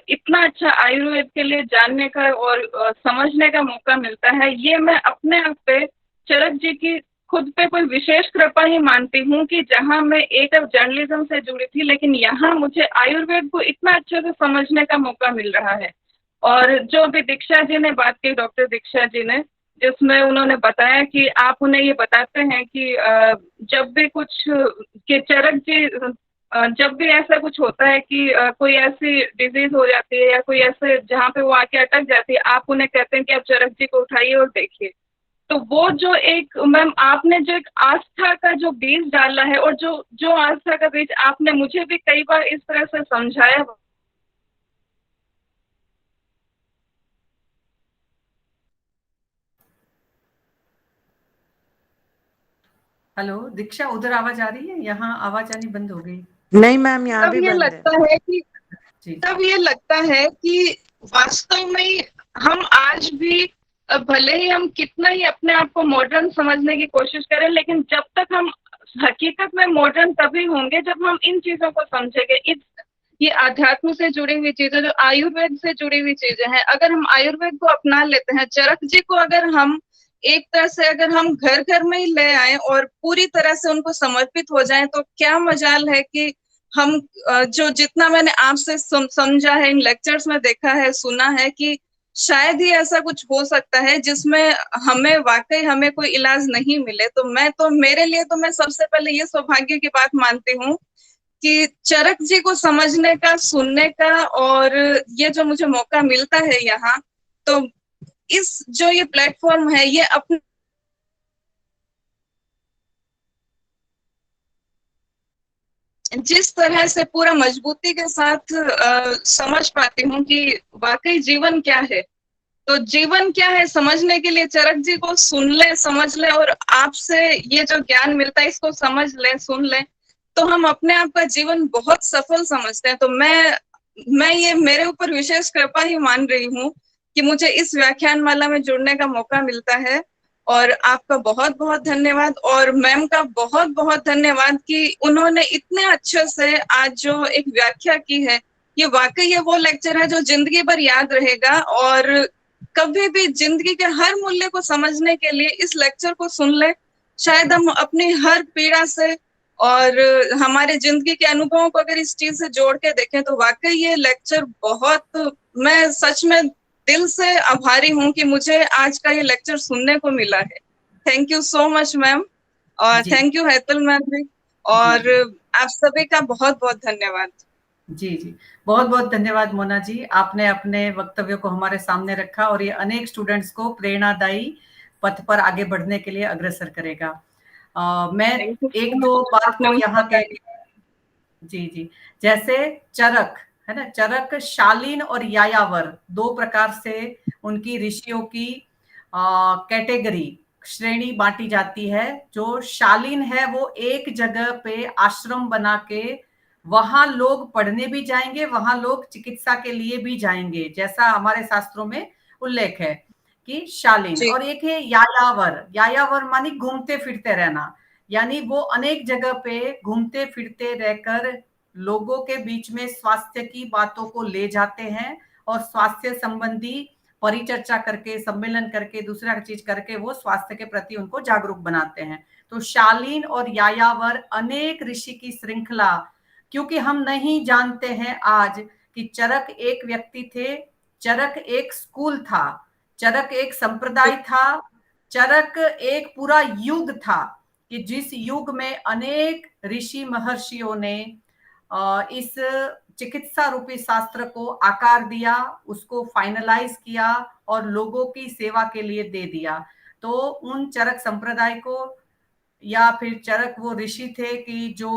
Speaker 6: इतना अच्छा आयुर्वेद के लिए जानने का और समझने का मौका मिलता है, ये मैं अपने आप पे चरक जी की खुद पे कोई विशेष कृपा ही मानती हूँ कि जहाँ मैं एक जर्नलिज्म से जुड़ी थी, लेकिन यहाँ मुझे आयुर्वेद को इतना अच्छे से समझने का मौका मिल रहा है। और जो अभी दीक्षा जी ने बात की, डॉक्टर दीक्षा जी ने, जिसमें उन्होंने बताया कि आप उन्हें ये बताते हैं कि जब भी कुछ के चरक जी, जब भी ऐसा कुछ होता है कि कोई ऐसी डिजीज हो जाती है या कोई ऐसे जहाँ पे वो आके अटक जाती है, आप उन्हें कहते हैं कि आप चरक जी को उठाइए और देखिए। तो वो जो एक मैम आपने जो एक आस्था का जो बीज डाला है, और जो आस्था का बीज आपने मुझे भी कई बार इस तरह से समझाया।
Speaker 1: हेलो दीक्षा, उधर आवाज आ रही है? यहाँ आवाज आनी बंद हो गई।
Speaker 4: नहीं मैम, यहाँ भी
Speaker 6: ये
Speaker 4: बंद
Speaker 6: लगता है कि
Speaker 1: जी।
Speaker 6: तब ये लगता है कि वास्तव में हम आज भी, भले ही हम कितना ही अपने आप को मॉडर्न समझने की कोशिश करें, लेकिन जब तक हम हकीकत में मॉडर्न तभी होंगे जब हम इन चीजों को समझेंगे। ये अध्यात्म से जुड़ी हुई चीजें, जो आयुर्वेद से जुड़ी हुई चीजें हैं, अगर हम आयुर्वेद को अपना लेते हैं, चरक जी को अगर हम एक तरह से अगर हम घर घर में ही ले आए और पूरी तरह से उनको समर्पित हो जाएं, तो क्या मजाल है कि हम जो जितना मैंने आपसे समझा है, इन लेक्चर्स में देखा है, सुना है, कि शायद ही ऐसा कुछ हो सकता है जिसमें हमें वाकई हमें कोई इलाज नहीं मिले। तो मेरे लिए तो मैं सबसे पहले ये सौभाग्य की बात मानती हूँ कि चरक जी को समझने का, सुनने का, और ये जो मुझे मौका मिलता है यहाँ, तो इस जो ये प्लेटफॉर्म है, ये अपने जिस तरह से पूरा मजबूती के साथ समझ पाती हूँ कि वाकई जीवन क्या है, तो जीवन क्या है समझने के लिए चरक जी को सुन ले, समझ ले, और आपसे ये जो ज्ञान मिलता है इसको समझ ले, सुन ले, तो हम अपने आप का जीवन बहुत सफल समझते हैं। तो मैं ये मेरे ऊपर विशेष कृपा ही मान रही हूँ कि मुझे इस व्याख्यानमाला में जुड़ने का मौका मिलता है। और आपका बहुत बहुत धन्यवाद, और मैम का बहुत बहुत धन्यवाद कि उन्होंने इतने अच्छे से आज जो एक व्याख्या की है, ये वाकई ये वो लेक्चर है जो जिंदगी भर याद रहेगा। और कभी भी जिंदगी के हर मूल्य को समझने के लिए इस लेक्चर को सुन ले, शायद हम अपनी हर पीड़ा से और हमारे जिंदगी के अनुभवों को अगर इस चीज से जोड़ के देखें, तो वाकई ये लेक्चर बहुत, मैं सच में दिल से आभारी हूँ कि मुझे आज का ये लेक्चर सुनने को मिला है। Thank you so much ma'am, और थैंक यू हेतल मैम भी, और आप सभी का बहुत बहुत धन्यवाद।
Speaker 1: जी जी, बहुत बहुत धन्यवाद मोना जी, आपने अपने वक्तव्यों को हमारे सामने रखा और ये अनेक स्टूडेंट्स को प्रेरणादायी पथ पर आगे बढ़ने के लिए अग्रसर करेगा। मैं एक दो बात को यहाँ के, जी जी, जैसे चरक, है ना। चरक, शालीन और यायावर, दो प्रकार से उनकी ऋषियों की कैटेगरी, श्रेणी बांटी जाती है। जो शालीन है वो एक जगह पे आश्रम बना के वहां लोग पढ़ने भी जाएंगे, वहां लोग चिकित्सा के लिए भी जाएंगे, जैसा हमारे शास्त्रों में उल्लेख है कि शालीन।
Speaker 6: जी।
Speaker 1: और एक है यायावर, यायावर मानी घूमते फिरते रहना, यानी वो अनेक जगह पे घूमते फिरते रहकर लोगों के बीच में स्वास्थ्य की बातों को ले जाते हैं और स्वास्थ्य संबंधी परिचर्चा करके, सम्मेलन करके, दूसरा चीज करके वो स्वास्थ्य के प्रति उनको जागरूक बनाते हैं। तो शालीन और यायावर अनेक ऋषि की श्रृंखला, क्योंकि हम नहीं जानते हैं आज कि चरक एक व्यक्ति थे, चरक एक स्कूल था, चरक एक संप्रदाय था, चरक एक पूरा युग था, कि जिस युग में अनेक ऋषि महर्षियों ने इस चिकित्सा रूपी शास्त्र को आकार दिया, उसको फाइनलाइज किया और लोगों की सेवा के लिए दे दिया। तो उन चरक संप्रदाय को, या फिर चरक वो ऋषि थे कि जो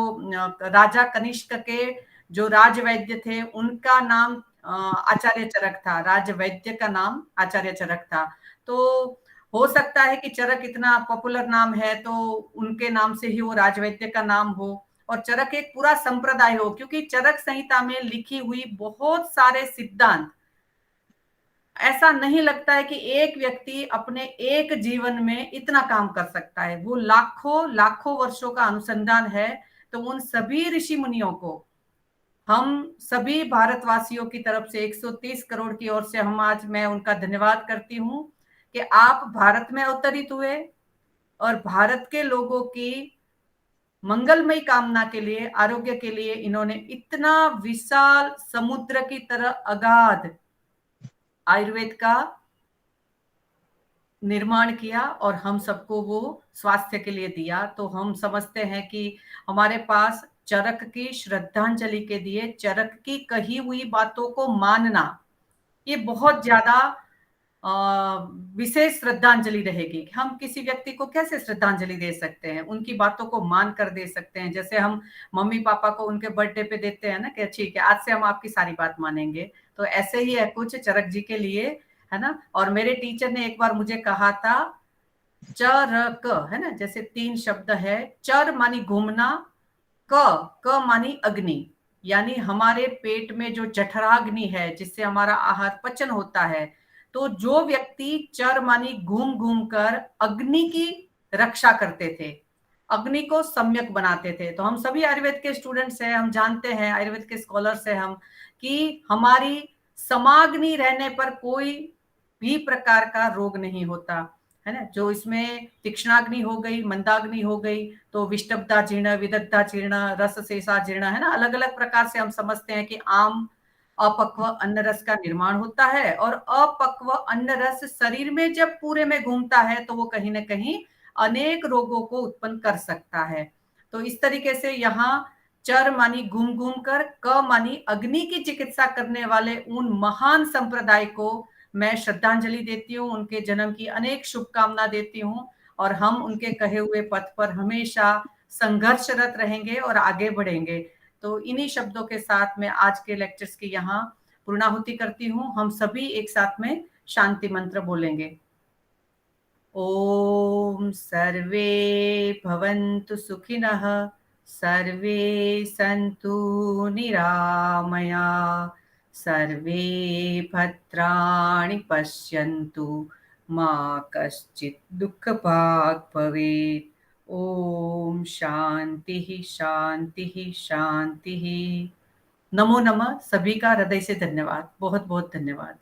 Speaker 1: राजा कनिष्क के जो राजवैद्य थे, उनका नाम आचार्य चरक था, राजवैद्य का नाम आचार्य चरक था। तो हो सकता है कि चरक इतना पॉपुलर नाम है तो उनके नाम से ही वो राजवैद्य का नाम हो, और चरक एक पूरा संप्रदाय हो, क्योंकि चरक संहिता में लिखी हुई बहुत सारे सिद्धांत, ऐसा नहीं लगता है कि एक व्यक्ति अपने एक जीवन में इतना काम कर सकता है। वो लाखों लाखों वर्षों का अनुसंधान है। तो उन सभी ऋषि मुनियों को हम सभी भारतवासियों की तरफ से 130 करोड़ की ओर से हम आज, मैं उनका धन्यवाद करती हूं कि आप भारत में अवतरित हुए और भारत के लोगों की मंगलमय कामना के लिए, आरोग्य के लिए इन्होंने इतना विशाल समुद्र की तरह अगाध आयुर्वेद का निर्माण किया और हम सबको वो स्वास्थ्य के लिए दिया। तो हम समझते हैं कि हमारे पास चरक की श्रद्धांजलि के लिए चरक की कही हुई बातों को मानना, ये बहुत ज्यादा विशेष श्रद्धांजलि रहेगी। हम किसी व्यक्ति को कैसे श्रद्धांजलि दे सकते हैं, उनकी बातों को मान कर दे सकते हैं, जैसे हम मम्मी पापा को उनके बर्थडे पे देते हैं ना कि ठीक है आज से हम आपकी सारी बात मानेंगे। तो ऐसे ही है कुछ चरक जी के लिए, है ना। और मेरे टीचर ने एक बार मुझे कहा था, चरक, है ना, जैसे 3 शब्द है, चर मानी घूमना, क मानी अग्नि, यानी हमारे पेट में जो जठराग्नि है जिससे हमारा आहार पचन होता है, तो जो व्यक्ति चर मानी घूम घूम कर अग्नि की रक्षा करते थे, अग्नि को सम्यक बनाते थे। तो हम सभी आयुर्वेद के स्टूडेंट्स हैं, हम जानते हैं, आयुर्वेद के स्कॉलर्स हैं हम, कि हमारी समाग्नि रहने पर कोई भी प्रकार का रोग नहीं होता, है ना। जो इसमें तीक्ष्णाग्नि हो गई, मंदाग्नि हो गई, तो विष्टब्धा जीर्ण, विदग्धा जीर्ण, रस शेषा जीर्ण, है ना। अलग अलग प्रकार से हम समझते हैं कि आम अपक्व अन्न रस का निर्माण होता है, और अपक्व अन्न रस शरीर में जब पूरे में घूमता है तो वो कहीं ना कहीं अनेक रोगों को उत्पन्न कर सकता है। तो इस तरीके से यहाँ चर मानी घूम घूम कर, क मानी अग्नि की चिकित्सा करने वाले उन महान संप्रदाय को मैं श्रद्धांजलि देती हूँ, उनके जन्म की अनेक शुभकामना देती हूँ, और हम उनके कहे हुए पथ पर हमेशा संघर्षरत रहेंगे और आगे बढ़ेंगे। तो इन्हीं शब्दों के साथ मैं आज के लेक्चर्स की यहाँ पूर्णाहुति करती हूँ। हम सभी एक साथ में शांति मंत्र बोलेंगे। ओम सर्वे भवन्तु सुखिनः, सर्वे सन्तु निरामया, सर्वे भद्राणि पश्यन्तु, मा कश्चित् दुःखभाग् भवेत्। ओम शांति शांति शांति। नमो नमः। सभी का हृदय से धन्यवाद, बहुत बहुत धन्यवाद।